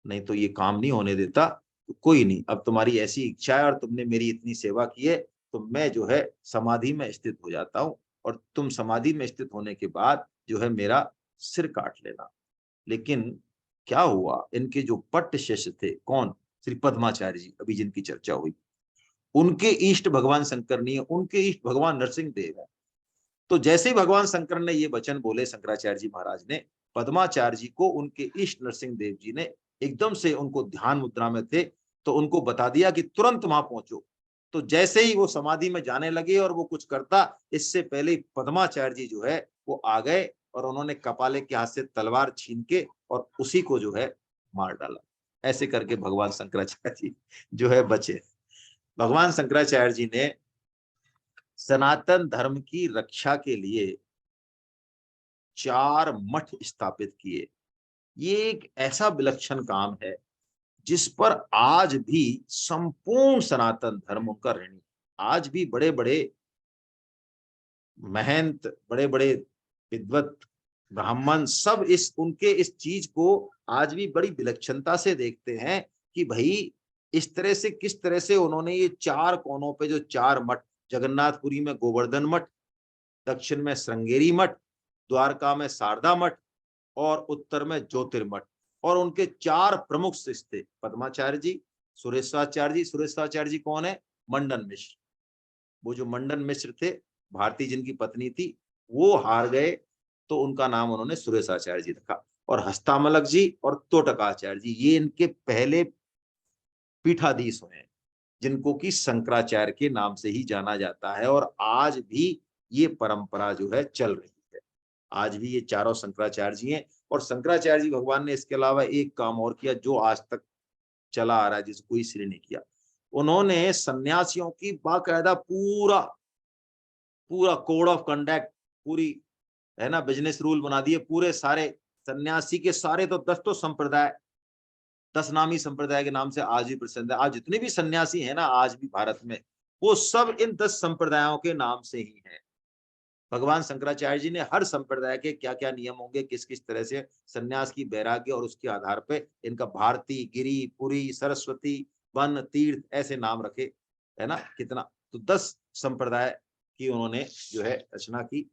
नहीं तो ये काम नहीं होने देता। तो कोई नहीं, अब तुम्हारी ऐसी इच्छा है और तुमने मेरी इतनी सेवा की है, तो मैं जो है समाधि में स्थित हो जाता हूँ, और तुम समाधि में स्थित होने के बाद जो है मेरा सिर काट लेना। लेकिन क्या हुआ, इनके जो पट्ट शिष्य थे, कौन, श्री पद्माचार्य जी, अभी जिनकी चर्चा हुई, उनके इष्ट भगवान शंकर नहीं है, उनके इष्ट भगवान नरसिंह देव है। तो जैसे ही भगवान शंकर ने ये वचन बोले, शंकराचार्य जी महाराज ने पद्माचार्य जी को, उनके इष्ट नरसिंह देव जी ने एकदम से, उनको ध्यान मुद्रा में थे, तो उनको बता दिया कि तुरंत वहां पहुंचो। तो जैसे ही वो समाधि में जाने लगे और वो कुछ करता, इससे पहले ही पद्माचार्य जी जो है वो आ गए और उन्होंने कपाले के हाथ से तलवार छीन के और उसी को जो है मार डाला। ऐसे करके भगवान शंकराचार्य जी जो है बचे। भगवान शंकराचार्य जी ने सनातन धर्म की रक्षा के लिए 4 मठ स्थापित किए। ये एक ऐसा विलक्षण काम है जिस पर आज भी संपूर्ण सनातन धर्म उनका ऋणी। आज भी बड़े बड़े महंत, बड़े बड़े विद्वत ब्राह्मण सब इस उनके इस चीज को आज भी बड़ी विलक्षणता से देखते हैं कि भाई इस तरह से, किस तरह से उन्होंने ये 4 कोनों पे जो 4 मठ, जगन्नाथपुरी में गोवर्धन मठ, दक्षिण में श्रृंगेरी मठ, द्वारका में शारदा मठ और उत्तर में ज्योतिर्मठ, और उनके 4 प्रमुख शिष्य थे, पद्माचार्य जी, सुरेश्वराचार्य जी। सुरेश्वराचार्य जी कौन है, मंडन मिश्र। वो जो मंडन मिश्र थे, भारती जिनकी पत्नी थी, वो हार गए, तो उनका नाम उन्होंने सुरेश्वराचार्य जी रखा। और हस्तामलक जी और तोटकाचार्य जी, ये इनके पहले पीठाधीश हुए हैं, जिनको कि शंकराचार्य के नाम से ही जाना जाता है। और आज भी ये परंपरा जो है चल रही है। आज भी ये चारों शंकराचार्य जी हैं। और शंकराचार्य जी भगवान ने इसके अलावा एक काम और किया जो आज तक चला आ रहा है, जिसे कोई श्री नहीं किया। उन्होंने सन्यासियों की बाकायदा पूरा पूरा कोड ऑफ कंडक्ट, पूरी, है ना, बिजनेस रूल बना दिए। पूरे सारे सन्यासी के सारे तो 10 तो संप्रदाय, 10 नामी संप्रदाय के नाम से आज भी प्रसिद्ध है। आज जितने भी सन्यासी हैं ना आज भी भारत में, वो सब इन 10 संप्रदायों के नाम से ही हैं। भगवान शंकराचार्य जी ने हर संप्रदाय के क्या क्या नियम होंगे, किस किस तरह से सन्यास की वैराग्य, और उसके आधार पे इनका भारती, गिरी, पुरी, सरस्वती, वन, तीर्थ ऐसे नाम रखे, है ना, कितना। तो 10 संप्रदाय की उन्होंने जो है रचना की।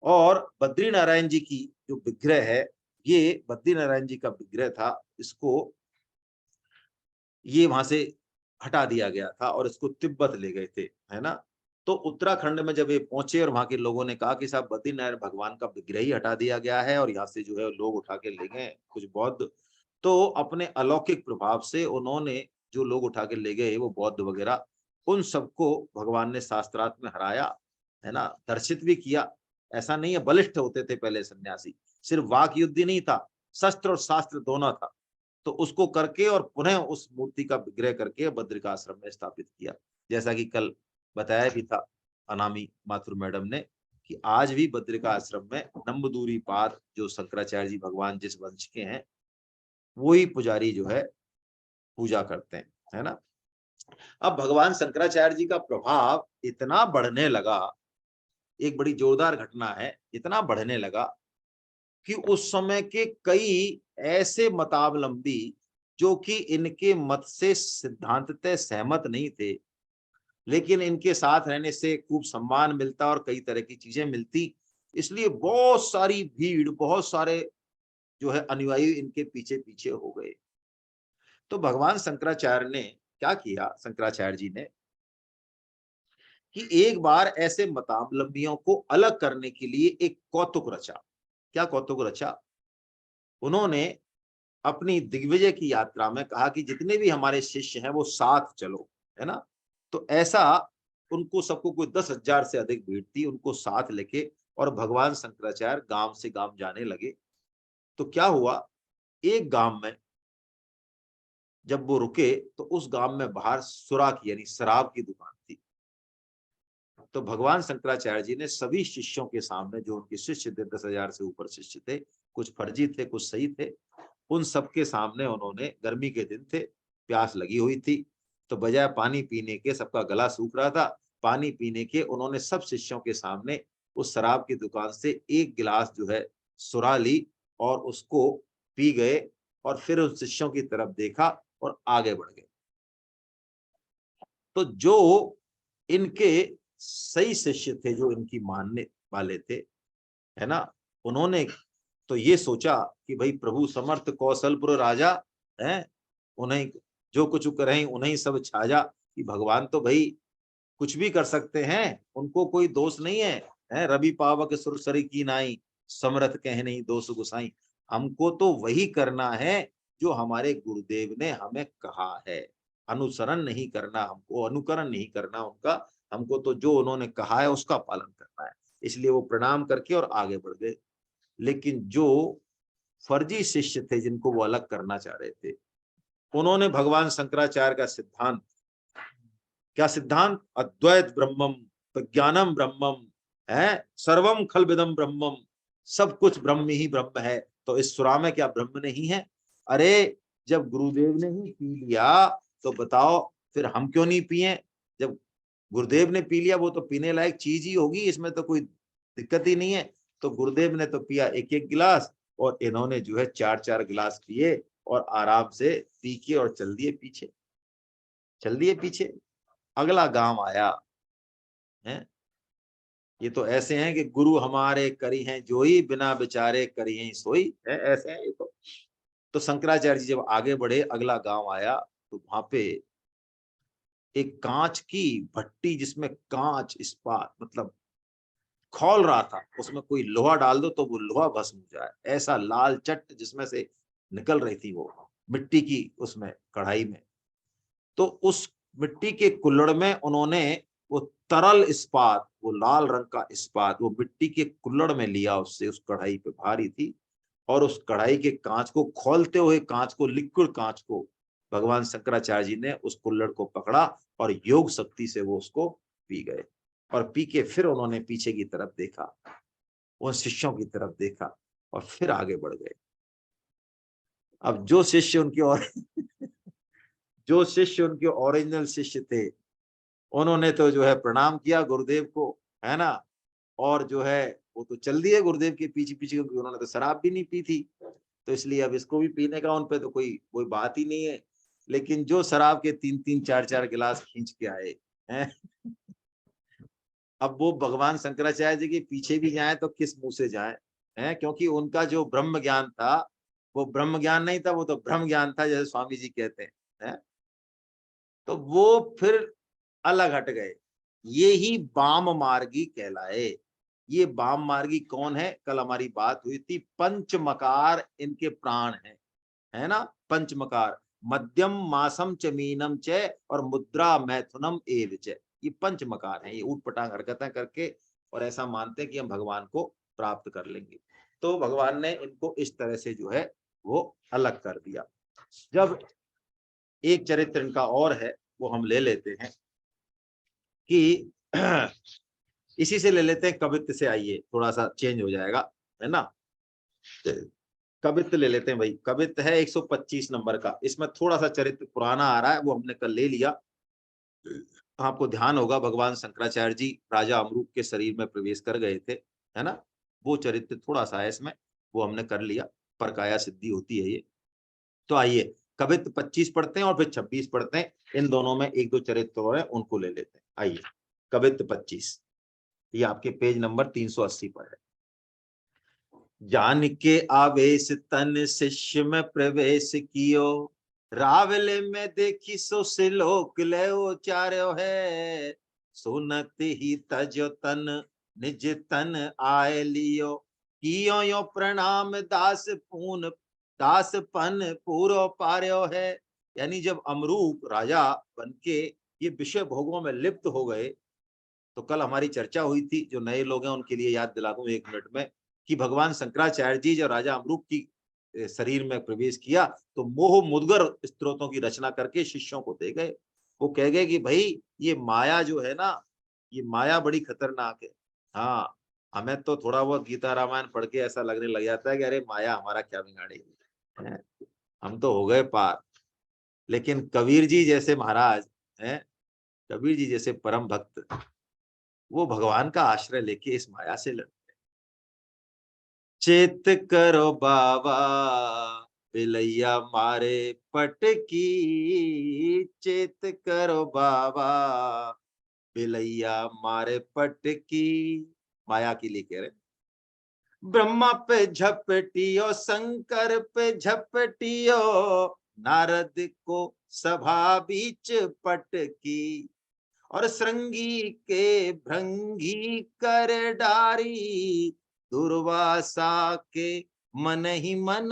और बद्री नारायण जी की जो विग्रह है, ये बद्री नारायण जी का विग्रह था, इसको ये वहां से हटा दिया गया था और इसको तिब्बत ले गए थे, है ना। तो उत्तराखंड में जब ये पहुंचे और वहां के लोगों ने कहा कि साहब बद्रीनारायण भगवान का विग्रह ही हटा दिया गया है और यहाँ से जो है लोग उठा के ले गए कुछ बौद्ध, तो अपने अलौकिक प्रभाव से उन्होंने जो लोग उठा के ले गए वो बौद्ध वगैरह, उन सबको भगवान ने शास्त्रार्थ में हराया, है ना, दर्शित भी किया। ऐसा नहीं है, बलिष्ठ होते थे पहले सन्यासी, सिर्फ वाक युद्ध ही नहीं था, शस्त्र और शास्त्र दोनों था। तो उसको करके और पुनः उस मूर्ति का विग्रह करके बद्रिका आश्रम में स्थापित किया। जैसा कि कल बताया भी था अनामी माथुर मैडम ने कि आज भी बद्रिका आश्रम में नंबदूरी पाद जो शंकराचार्य जी भगवान जिस वंश के हैं, वही पुजारी जो है पूजा करते हैं, है ना। अब भगवान शंकराचार्य जी का प्रभाव इतना बढ़ने लगा, एक बड़ी जोरदार घटना है, इतना बढ़ने लगा कि उस समय के कई ऐसे मतावलंबी जो कि इनके मत से सिद्धांततः सहमत नहीं थे, लेकिन इनके साथ रहने से खूब सम्मान मिलता और कई तरह की चीजें मिलती, इसलिए बहुत सारी भीड़, बहुत सारे जो है अनुयायी इनके पीछे पीछे हो गए। तो भगवान शंकराचार्य ने क्या किया, शंकराचार्य जी ने, कि एक बार ऐसे मतावलंबियों को अलग करने के लिए एक कौतुक रचा। क्या कौतुक रचा, उन्होंने अपनी दिग्विजय की यात्रा में कहा कि जितने भी हमारे शिष्य हैं वो साथ चलो, है ना। तो ऐसा उनको सबको, कोई 10,000 से अधिक भीड़ थी, उनको साथ लेके और भगवान शंकराचार्य गांव से गांव जाने लगे। तो क्या हुआ, एक गांव में जब वो रुके तो उस गांव में बाहर सुरा की यानी शराब की दुकान थी। तो भगवान शंकराचार्य जी ने सभी शिष्यों के सामने, जो उनके शिष्य थे 10,000 से ऊपर शिष्य थे, कुछ फर्जी थे कुछ सही थे, उन सबके सामने उन्होंने, गर्मी के दिन थे, प्यास लगी हुई थी, तो बजाय पानी पीने के, सबका गला सूख रहा था, पानी पीने के उन्होंने सब शिष्यों के सामने उस शराब की दुकान से एक गिलास जो है सुरा ली और उसको पी गए और फिर उन शिष्यों की तरफ देखा और आगे बढ़ गए। तो जो इनके सही शिष्य थे, जो इनकी मानने वाले थे, है ना, उन्होंने तो ये सोचा कि भाई प्रभु समर्थ कौशलपुर राजा है, उन्हें जो कुछ करें उन्हें सब छाजा, कि भगवान तो भाई कुछ भी कर सकते हैं, उनको कोई दोष नहीं है, है रवि पावक सुरसरी की नाई, समरथ कह नहीं दोष गुसाई। हमको तो वही करना है जो हमारे गुरुदेव ने हमें कहा है, अनुसरण नहीं करना, हमको अनुकरण नहीं करना उनका, हमको तो जो उन्होंने कहा है उसका पालन करना है। इसलिए वो प्रणाम करके और आगे बढ़ गए। लेकिन जो फर्जी शिष्य थे, जिनको वो अलग करना चाह रहे थे, उन्होंने भगवान शंकराचार्य का सिद्धांत, क्या सिद्धांत, अद्वैत ब्रह्मम प्रज्ञानम ब्रह्मम है, सर्वम खलविदम ब्रह्मम, सब कुछ ब्रह्म ही ब्रह्म है, तो इस सुरा में क्या ब्रह्म नहीं है? अरे जब गुरुदेव ने ही पी लिया तो बताओ फिर हम क्यों नहीं पिए? जब गुरुदेव ने पी लिया, वो तो पीने लायक चीज ही होगी, इसमें तो कोई दिक्कत ही नहीं है। तो गुरुदेव ने तो पिया एक एक गिलास, और इन्होंने जो है 4-4 गिलास पिए और आराम से पी के और चल दिए पीछे, चल दिए पीछे। अगला गांव आया है, ये तो ऐसे हैं कि गुरु हमारे करी हैं जोई, बिना विचारे करी हैं सोई, है ऐसे हैं ये तो शंकराचार्य जी जब आगे बढ़े, अगला गांव आया, तो वहां पे एक कांच की भट्टी, जिसमें कांच इस्पात मतलब खौल रहा था, उसमें कोई लोहा डाल दो तो वो लोहा भस्म हो जाए, ऐसा लाल चट जिसमें से निकल रही थी वो मिट्टी की उसमें कढ़ाई में। तो उस मिट्टी के कुल्हड़ में उन्होंने वो तरल इस्पात, वो लाल रंग का इस्पात, वो मिट्टी के कुल्हड़ में लिया, उससे उस कढ़ाई पे भारी थी, और उस कढ़ाई के कांच को खोलते हुए, कांच को, लिक्विड कांच को, भगवान शंकराचार्य जी ने उस कुल्हड़ को पकड़ा और योग शक्ति से वो उसको पी गए। और पी के फिर उन्होंने पीछे की तरफ देखा, उन शिष्यों की तरफ देखा और फिर आगे बढ़ गए। अब जो शिष्य उनकी और जो शिष्य उनके ओरिजिनल शिष्य थे, उन्होंने तो जो है प्रणाम किया गुरुदेव को, है ना, और जो है वो तो चल दिए गुरुदेव के पीछे पीछे, क्योंकि उन्होंने तो शराब भी नहीं पी थी, तो इसलिए अब इसको भी पीने का उन पे तो कोई कोई बात ही नहीं है। लेकिन जो शराब के 3-3 4-4 गिलास खींच के आए हैं, अब वो भगवान शंकराचार्य जी के पीछे भी जाएं तो किस मुंह से जाएं, हैं, क्योंकि उनका जो ब्रह्म ज्ञान था, वो ब्रह्म ज्ञान नहीं था, वो तो ब्रह्म ज्ञान था, जैसे स्वामी जी कहते हैं। तो वो फिर अलग हट गए, ये ही वाम मार्गी कहलाए। ये वाम मार्गी कौन है? कल हमारी बात हुई थी, पंचमकार इनके प्राण है ना, पंचमकार, मध्यम मासम च मीनम च और मुद्रा मैथुनम एव च, ये पंचमकार है, ये ऊट पटांग हरकतें करके और ऐसा मानते हैं कि हम भगवान को प्राप्त कर लेंगे। तो भगवान ने इनको इस तरह से जो है वो अलग कर दिया। जब एक चरित्र इनका और है, वो हम ले लेते हैं कि इसी से ले लेते हैं, कवित्त से, आइए थोड़ा सा चेंज हो जाएगा, है ना। कवित्त ले लेते हैं भाई, कवित्त है 125 नंबर का, इसमें थोड़ा सा चरित्र पुराना आ रहा है, वो हमने कल ले लिया। आपको ध्यान होगा भगवान शंकराचार्य जी राजा अमरूक के शरीर में प्रवेश कर गए थे, है ना, वो चरित्र थोड़ा सा है इसमें, वो हमने कर लिया, पर काया सिद्धि होती है ये। तो आइए कवित्त 25 पढ़ते हैं और फिर 26 पढ़ते हैं, इन दोनों में एक दो चरित्र और है, उनको ले लेते हैं। आइए कवित्त 25, ये आपके पेज नंबर 380 पर है। जान के आवेश तन शिष्य में प्रवेश कियो, रावले में देखी सो सिलोक ले उचार्यो है, सुनत ही तजो तन निज तन आए लियो, कियो यो प्रणाम दास पून, दास पन पूरो पार्यो है। यानी जब अमरूक राजा बन के ये विषय भोगों में लिप्त हो गए, तो कल हमारी चर्चा हुई थी, जो नए लोग हैं उनके लिए याद दिला दूं 1 मिनट में, कि भगवान शंकराचार्य जी जब राजा अमरूक की शरीर में प्रवेश किया तो मोह मुद्गर स्तोत्रों की रचना करके शिष्यों को दे गए। वो कह गए कि भाई ये माया जो है ना, ये माया बड़ी खतरनाक है। हाँ, हमें तो थोड़ा बहुत गीता रामायण पढ़ के ऐसा लगने लग जाता है कि अरे माया हमारा क्या बिगाड़ेगी, हैं? हम तो हो गए पार। लेकिन कबीर जी जैसे महाराज हैं, कबीर जी जैसे परम भक्त, वो भगवान का आश्रय लेके इस माया से लड़। चेत करो बाबा बिलैया मारे पटकी, चेत करो बाबा बिलैया मारे पटकी। माया के लिए कह रहे, ब्रह्मा पे झपटियो शंकर पे झपटियो, नारद को सभा बीच पटकी, और श्रृंगी के भृंगी कर डारी, दुर्वासा के मन ही मन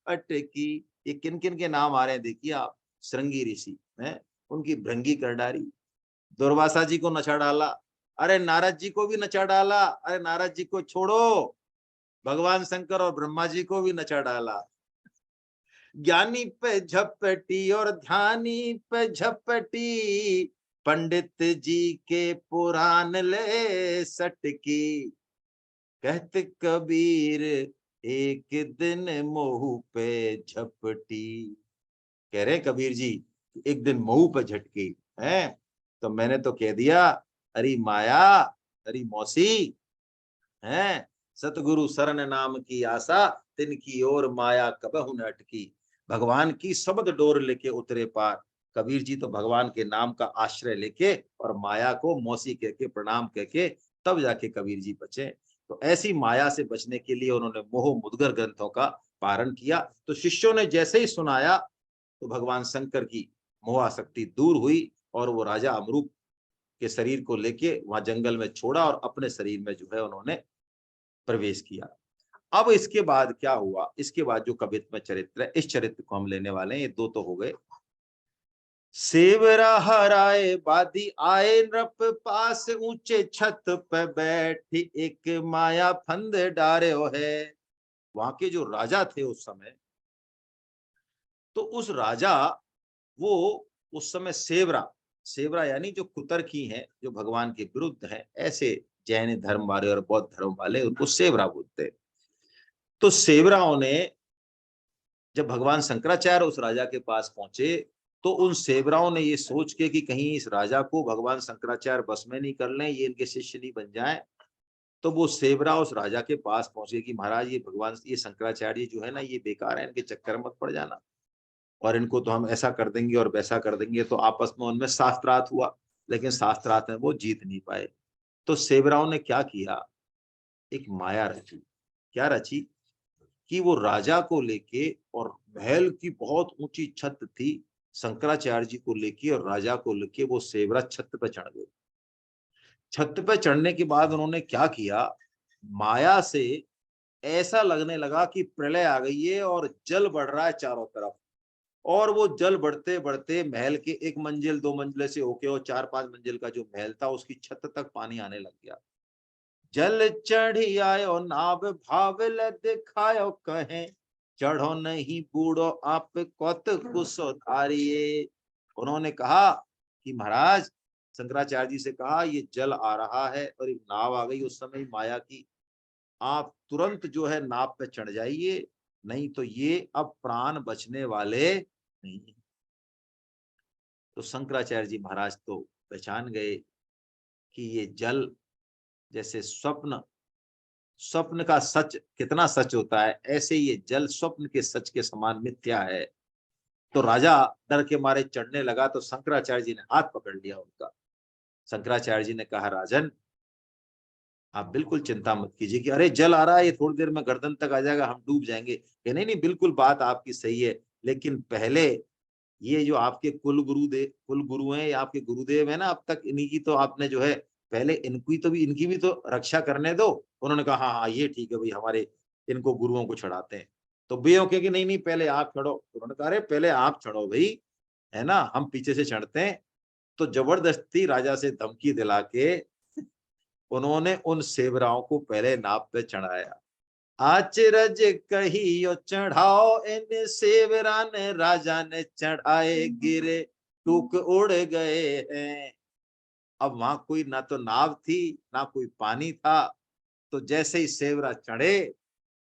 अटकी। ये किन किन के नाम आ रहे हैं देखिए आप। श्रृंगी ऋषि हैं, उनकी भृंगी कर डारी, दुर्वासा जी को नचा डाला, अरे नारद जी को भी नचा डाला, अरे नारद जी को छोड़ो, भगवान शंकर और ब्रह्मा जी को भी नचा डाला। ज्ञानी पे झपटी और ध्यानी पे झपटी, पंडित जी के पुराण ले सटकी, कहते कबीर एक दिन मोह पे झपटी। कह रहे कबीर जी एक दिन मोह पे झटकी है, तो मैंने तो कह दिया, अरे माया, अरे मौसी है, सतगुरु शरण नाम की आशा, तिनकी ओर माया कबहु न अटकी। भगवान की शब्द डोर लेके उतरे पार। कबीर जी तो भगवान के नाम का आश्रय लेके और माया को मौसी कह के प्रणाम कह के तब जाके कबीर जी बचे। तो ऐसी माया से बचने के लिए उन्होंने मोह मुद्गर ग्रंथों का पारण किया। तो शिष्यों ने जैसे ही सुनाया तो भगवान शंकर की मोहासक्ति दूर हुई और वो राजा अमरूक के शरीर को लेके वहां जंगल में छोड़ा और अपने शरीर में जो है उन्होंने प्रवेश किया। अब इसके बाद क्या हुआ, इसके बाद जो कवित्व में चरित्र है, इस चरित्र को हम लेने वाले हैं। ये दो तो हो गए। सेवरा हराए बादी आए नृप पास, ऊंचे छत पे बैठी एक माया फंद डारे हो है। वहां के जो राजा थे उस समय, तो उस राजा वो उस समय सेवरा, सेवरा यानी जो कुतर्की हैं, जो भगवान के विरुद्ध हैं, ऐसे जैन धर्म वाले और बौद्ध धर्म वाले उनको सेवरा बोलते हैं। तो सेवराओं ने जब भगवान शंकराचार्य उस राजा के पास पहुंचे तो उन सेवराओं ने ये सोच के कि कहीं इस राजा को भगवान शंकराचार्य बस में नहीं कर लें, ये इनके शिष्य नहीं बन जाए, तो वो सेवरा उस राजा के पास पहुंचे कि महाराज ये भगवान, ये शंकराचार्य जो है ना, ये बेकार है, इनके चक्कर में मत पड़ जाना, और इनको तो हम ऐसा कर देंगे और वैसा कर देंगे। तो आपस में उनमें शास्त्रार्थ हुआ, लेकिन शास्त्रार्थ में वो जीत नहीं पाए। तो सेवराओं ने क्या किया, एक माया रची। क्या रची कि वो राजा को लेके, और महल की बहुत ऊंची छत थी, शंकराचार्य जी को लेके और राजा को लेके वो सेवरा छत पे चढ़ गए। छत पे चढ़ने के बाद उन्होंने क्या किया, माया से ऐसा लगने लगा कि प्रलय आ गई है और जल बढ़ रहा है चारों तरफ, और वो जल बढ़ते बढ़ते महल के 1 मंजिल 2 मंजिले से होके और 4-5 मंजिल का जो महल था उसकी छत तक पानी आने लग गया। जल चढ़ी आयो नाव भावल दिखायो कहे, चढ़ो नहीं बूढ़ो आप कौत कुसो धारिये। उन्होंने कहा कि महाराज, शंकराचार्य जी से कहा ये जल आ रहा है और एक नाव आ गई उस समय माया की, आप तुरंत जो है नाव पे चढ़ जाइए, नहीं तो ये अब प्राण बचने वाले नहीं। तो शंकराचार्य जी महाराज तो पहचान गए कि ये जल जैसे स्वप्न, स्वप्न का सच कितना सच होता है, ऐसे ये जल स्वप्न के सच के समान मिथ्या है। तो राजा डर के मारे चढ़ने लगा तो शंकराचार्य जी ने हाथ पकड़ लिया उनका। शंकराचार्य जी ने कहा, राजन आप बिल्कुल चिंता मत कीजिए कि अरे जल आ रहा है, ये थोड़ी देर में गर्दन तक आ जाएगा, हम डूब जाएंगे। कि नहीं नहीं, बिल्कुल बात आपकी सही है, लेकिन पहले ये जो आपके कुल गुरु हैं या आपके गुरुदेव है ना, अब तक इन्हीं की तो आपने जो है, पहले इनकी भी तो रक्षा करने दो। उन्होंने कहा हाँ हाँ ये ठीक है भाई, हमारे इनको गुरुओं को चढ़ाते हैं। तो वे कहे कि नहीं नहीं पहले आप चढ़ो। तो उन्होंने कहा अरे पहले आप चढ़ो भाई, है ना, हम पीछे से चढ़ते हैं। तो जबरदस्ती राजा से धमकी दिला के उन्होंने उन सेवराओं को पहले नाव पे चढ़ाया। आचरज कहियो चढ़ाओ, इन सेवरा ने राजा ने चढ़ाए, गिरे टूक उड़ गए हैं। अब वहां कोई ना तो नाव थी ना कोई पानी था, तो जैसे ही सेवरा चढ़े,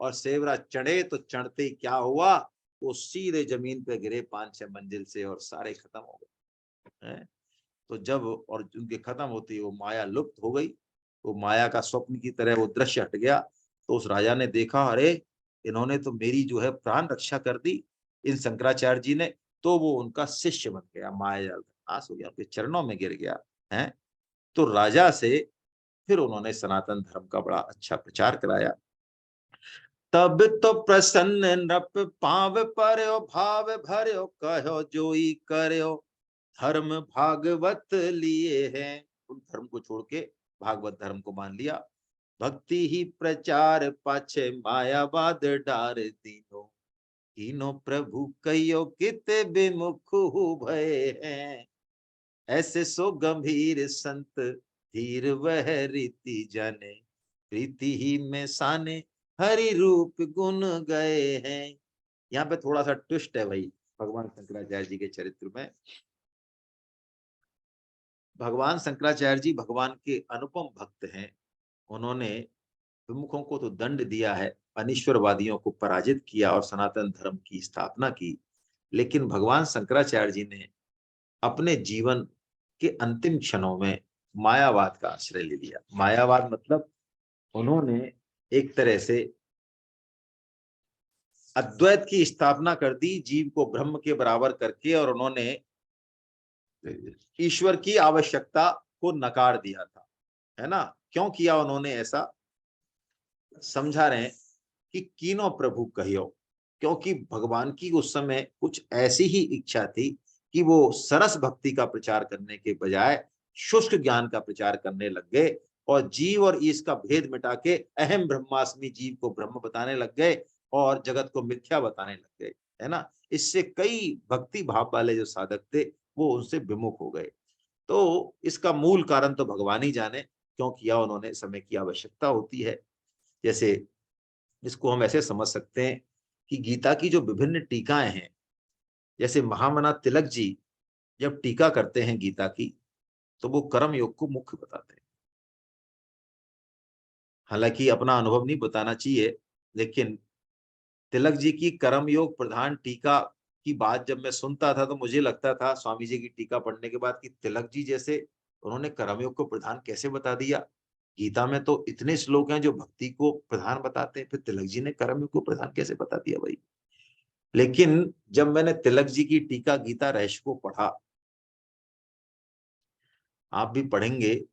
और सेवरा चढ़े तो चढ़ते ही क्या हुआ, वो सीधे जमीन पे गिरे 5-6 मंजिल से और सारे खत्म हो गए। तो जब और उनके खत्म होती वो माया लुप्त हो गई, वो माया का स्वप्न की तरह वो दृश्य हट गया। तो उस राजा ने देखा, अरे इन्होंने तो मेरी जो है प्राण रक्षा कर दी, इन शंकराचार्य जी ने। तो वो उनका शिष्य बन गया, माया जाल नाश हो गया, उनके चरणों में गिर गया है। तो राजा से फिर उन्होंने सनातन धर्म का बड़ा अच्छा प्रचार कराया। तब तो प्रसन्न नृप पाव पर्यो, भाव भर्यो कहो जोई कर्यो, धर्म भागवत लिए हैं। उन धर्म को छोड़ के भागवत धर्म को मान लिया। भक्ति ही प्रचार पाछे, मायावाद डार दीनो, कीनो प्रभु कहियो कित विमुख हो भय हैं। ऐसे सो गंभीर संत धीर वह रीति जाने, प्रीति ही में साने हरि रूप गुण गए हैं। यहाँ पे थोड़ा सा ट्विस्ट है भाई भगवान शंकराचार्य जी के चरित्र में। भगवान शंकराचार्य जी भगवान के अनुपम भक्त हैं। उन्होंने विमुखों को तो दंड दिया है, अनिश्वरवादियों को पराजित किया और सनातन धर्म की स्थापना की। लेकिन भगवान शंकराचार्य जी ने अपने जीवन के अंतिम क्षणों में मायावाद का आश्रय ले लिया। मायावाद मतलब उन्होंने एक तरह से अद्वैत की स्थापना कर दी, जीव को ब्रह्म के बराबर करके, और उन्होंने ईश्वर की आवश्यकता को नकार दिया था, है ना। क्यों किया उन्होंने ऐसा, समझा रहे हैं कि कीनो प्रभु कहियो, क्योंकि भगवान की उस समय कुछ ऐसी ही इच्छा थी कि वो सरस भक्ति का प्रचार करने के बजाय शुष्क ज्ञान का प्रचार करने लग गए, और जीव और ईश का भेद मिटा के अहम ब्रह्मास्मि जीव को ब्रह्म बताने लग गए और जगत को मिथ्या बताने लग गए, है ना। इससे कई भक्ति भाव वाले जो साधक थे वो उनसे विमुख हो गए। तो इसका मूल कारण तो भगवान ही जाने, क्यों किया उन्होंने, समय की आवश्यकता होती है। जैसे इसको हम ऐसे समझ सकते हैं कि गीता की जो विभिन्न टीकाएं हैं, जैसे महामना तिलक जी जब टीका करते हैं गीता की, तो वो कर्म योग को मुख्य बताते हैं। हालांकि अपना अनुभव नहीं बताना चाहिए, लेकिन तिलक जी की कर्म योग प्रधान टीका की बात जब मैं सुनता था तो मुझे लगता था स्वामी जी की टीका पढ़ने के बाद कि तिलक जी जैसे उन्होंने कर्मयोग को प्रधान कैसे बता दिया। गीता में तो इतने श्लोक हैं जो भक्ति को प्रधान बताते हैं, फिर तिलक जी ने कर्मयोग को प्रधान कैसे बता दिया भाई। लेकिन जब मैंने तिलक जी की टीका गीता रहस्य को पढ़ा, आप भी पढ़ेंगे,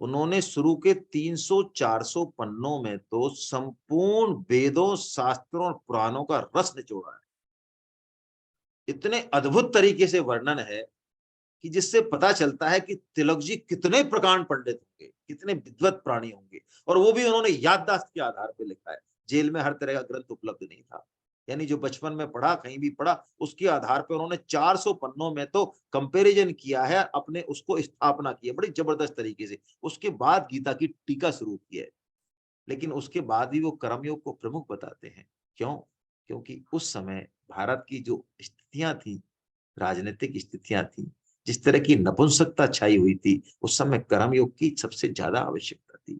उन्होंने शुरू के 300-400 पन्नों में तो संपूर्ण वेदों शास्त्रों और पुराणों का रस निचोड़ा है। इतने अद्भुत तरीके से वर्णन है कि जिससे पता चलता है कि तिलक जी कितने प्रकांड पंडित होंगे, कितने विद्वत प्राणी होंगे, और वो भी उन्होंने याददाश्त के आधार पर लिखा है। जेल में हर तरह का ग्रंथ उपलब्ध नहीं था, यानी जो बचपन में पढ़ा, कहीं भी पढ़ा, उसके आधार पर उन्होंने 400 पन्नों में तो कंपैरिजन किया है, अपने उसको स्थापना की है बड़ी जबरदस्त तरीके से। उसके बाद गीता की टीका शुरू की है, लेकिन उसके बाद भी वो कर्मयोग को प्रमुख बताते हैं। क्यों? क्योंकि उस समय भारत की जो स्थितियां थी, राजनीतिक स्थितियां थी, जिस तरह की नपुंसकता छाई हुई थी, उस समय कर्मयोग की सबसे ज्यादा आवश्यकता थी।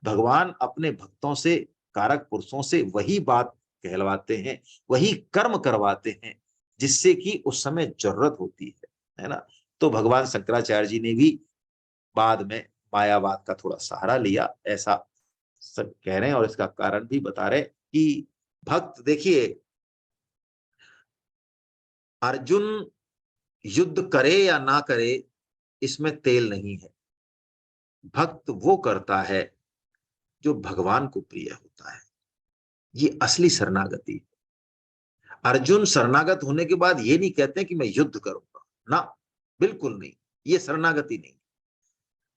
भगवान अपने भक्तों से, कारक पुरुषों से वही बात कहलवाते हैं, वही कर्म करवाते हैं जिससे कि उस समय जरूरत होती है ना। तो भगवान शंकराचार्य जी ने भी बाद में मायावाद का थोड़ा सहारा लिया, ऐसा सब कह रहे हैं, और इसका कारण भी बता रहे कि भक्त देखिए, अर्जुन युद्ध करे या ना करे इसमें तेल नहीं है। भक्त वो करता है जो भगवान को प्रिय होता है, ये असली शरणागति। अर्जुन शरणागत होने के बाद ये नहीं कहते कि मैं युद्ध करूंगा ना, बिल्कुल नहीं, ये शरणागति नहीं।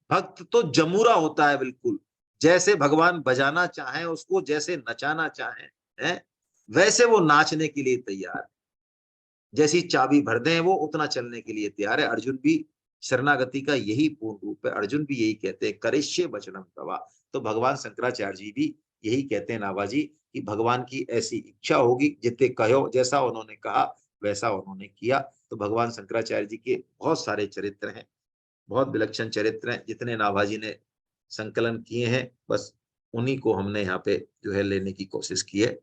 भक्त तो जमूरा होता है, बिल्कुल जैसे भगवान बजाना चाहे, उसको जैसे नचाना चाहे, है वैसे वो नाचने के लिए तैयार है। जैसी चाबी भर दें वो उतना चलने के लिए तैयार है। अर्जुन भी शरणागति का यही पूर्ण रूप है। अर्जुन भी यही कहते हैं, करिष्ये वचनम तवा। तो भगवान शंकराचार्य जी भी यही कहते हैं नाभाजी कि भगवान की ऐसी इच्छा होगी, जितने कहो, जैसा उन्होंने कहा वैसा उन्होंने किया। तो भगवान शंकराचार्य जी के बहुत सारे चरित्र हैं, बहुत विलक्षण चरित्र हैं, जितने नाभाजी ने संकलन किए हैं, बस उन्हीं को हमने यहाँ पे जो है लेने की कोशिश की है।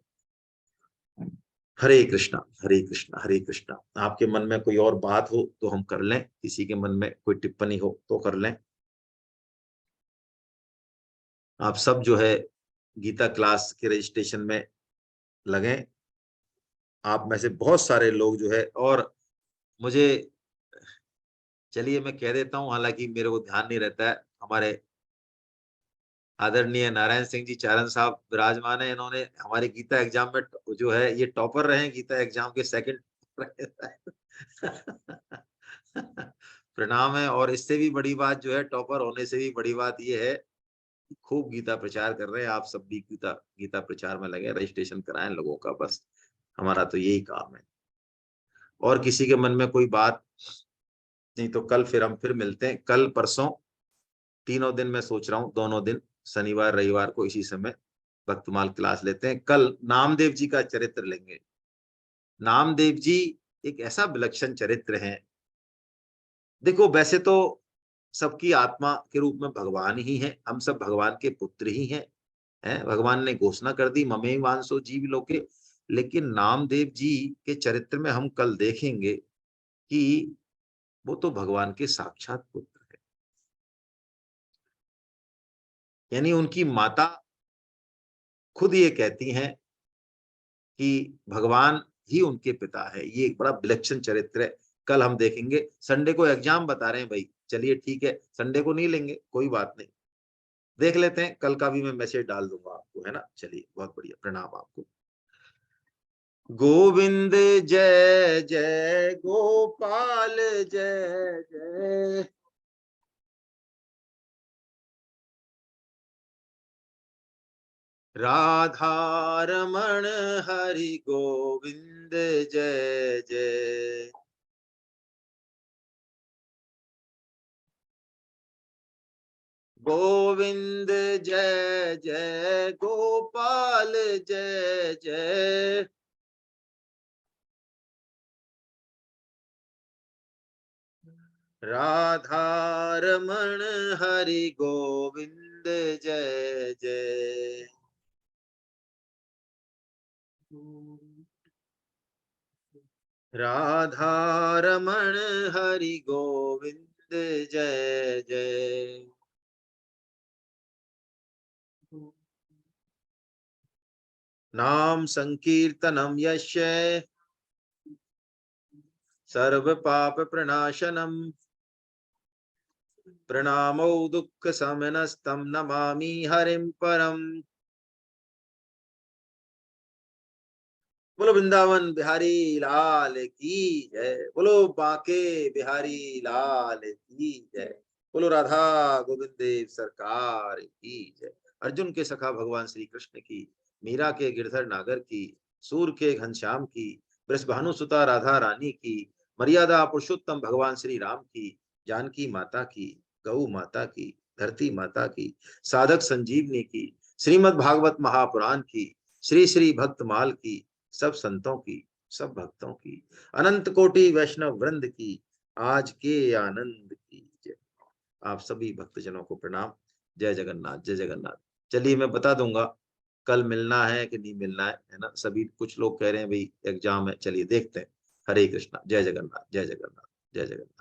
हरे कृष्णा हरे कृष्णा हरे कृष्णा। आपके मन में कोई और बात हो तो हम कर लें, किसी के मन में कोई टिप्पणी हो तो कर लें। आप सब जो है गीता क्लास के रजिस्ट्रेशन में लगे। आप में से बहुत सारे लोग जो है, और मुझे, चलिए मैं कह देता हूं, हालांकि मेरे को ध्यान नहीं रहता है, हमारे आदरणीय नारायण सिंह जी चारण साहब विराजमान है। इन्होंने हमारे गीता एग्जाम में जो है ये टॉपर रहे, गीता एग्जाम के सेकंड प्रणाम है। और इससे भी बड़ी बात जो है, टॉपर होने से भी बड़ी बात ये है, खूब गीता प्रचार कर रहे हैं। आप सब भी गीता गीता प्रचार में लगे, रजिस्ट्रेशन कराएं लोगों का, बस हमारा तो यही काम है। और किसी के मन में कोई बात नहीं तो कल फिर हम फिर मिलते हैं, कल परसों तीनों दिन मैं सोच रहा हूँ, दोनों दिन शनिवार रविवार को इसी समय भक्तमाल क्लास लेते हैं। कल नामदेव जी का चरित्र लेंगे। नामदेव जी एक ऐसा विलक्षण चरित्र है। देखो वैसे तो सबकी आत्मा के रूप में भगवान ही है, हम सब भगवान के पुत्र ही हैं, हैं? भगवान ने घोषणा कर दी ममे वांसो जीव लोके। लेकिन नामदेव जी के चरित्र में हम कल देखेंगे कि वो तो भगवान के साक्षात पुत्र है। यानी उनकी माता खुद ये कहती हैं कि भगवान ही उनके पिता है। ये एक बड़ा विलक्षण चरित्र है, कल हम देखेंगे। संडे को एग्जाम बता रहे हैं भाई, चलिए ठीक है, संडे को नहीं लेंगे, कोई बात नहीं, देख लेते हैं। कल का भी मैं मैसेज डाल दूंगा आपको, है ना। चलिए बहुत बढ़िया, प्रणाम आपको। गोविंद जय जय गोपाल जय जय। राधा रमण हरि गोविंद जय जय। गोविंद जय जय गोपाल जय जय। राधा रमण हरि गोविंद जय जय। राधा रमण हरि गोविंद जय जय। नाम संकीर्तनम यस्य सर्व पाप प्रणाशनम प्रणामो दुःख शमनस्तम नमामि हरिं परम। बोलो वृंदावन बिहारी लाल की जय। बोलो बांके बिहारी लाल की जय। बोलो राधा गोविंद देव सरकार की जय। अर्जुन के सखा भगवान श्री कृष्ण की, मीरा के गिरधर नागर की, सूर के घनश्याम की, वृषभानु सुता राधा रानी की, मर्यादा पुरुषोत्तम भगवान श्री राम की, जानकी माता की, गौ माता की, धरती माता की, साधक संजीवनी की, श्रीमद् भागवत महापुराण की, श्री श्री भक्तमाल की, सब संतों की, सब भक्तों की, अनंत कोटि वैष्णव वृंद की, आज के आनंद की जय। आप सभी भक्तजनों को प्रणाम। जय जगन्नाथ जय जगन्नाथ। चलिए मैं बता दूंगा कल मिलना है कि नहीं मिलना है ना। सभी कुछ लोग कह रहे हैं भाई एग्जाम है, चलिए देखते हैं। हरे कृष्णा, जय जगन्नाथ जय जगन्नाथ जय जगन्नाथ।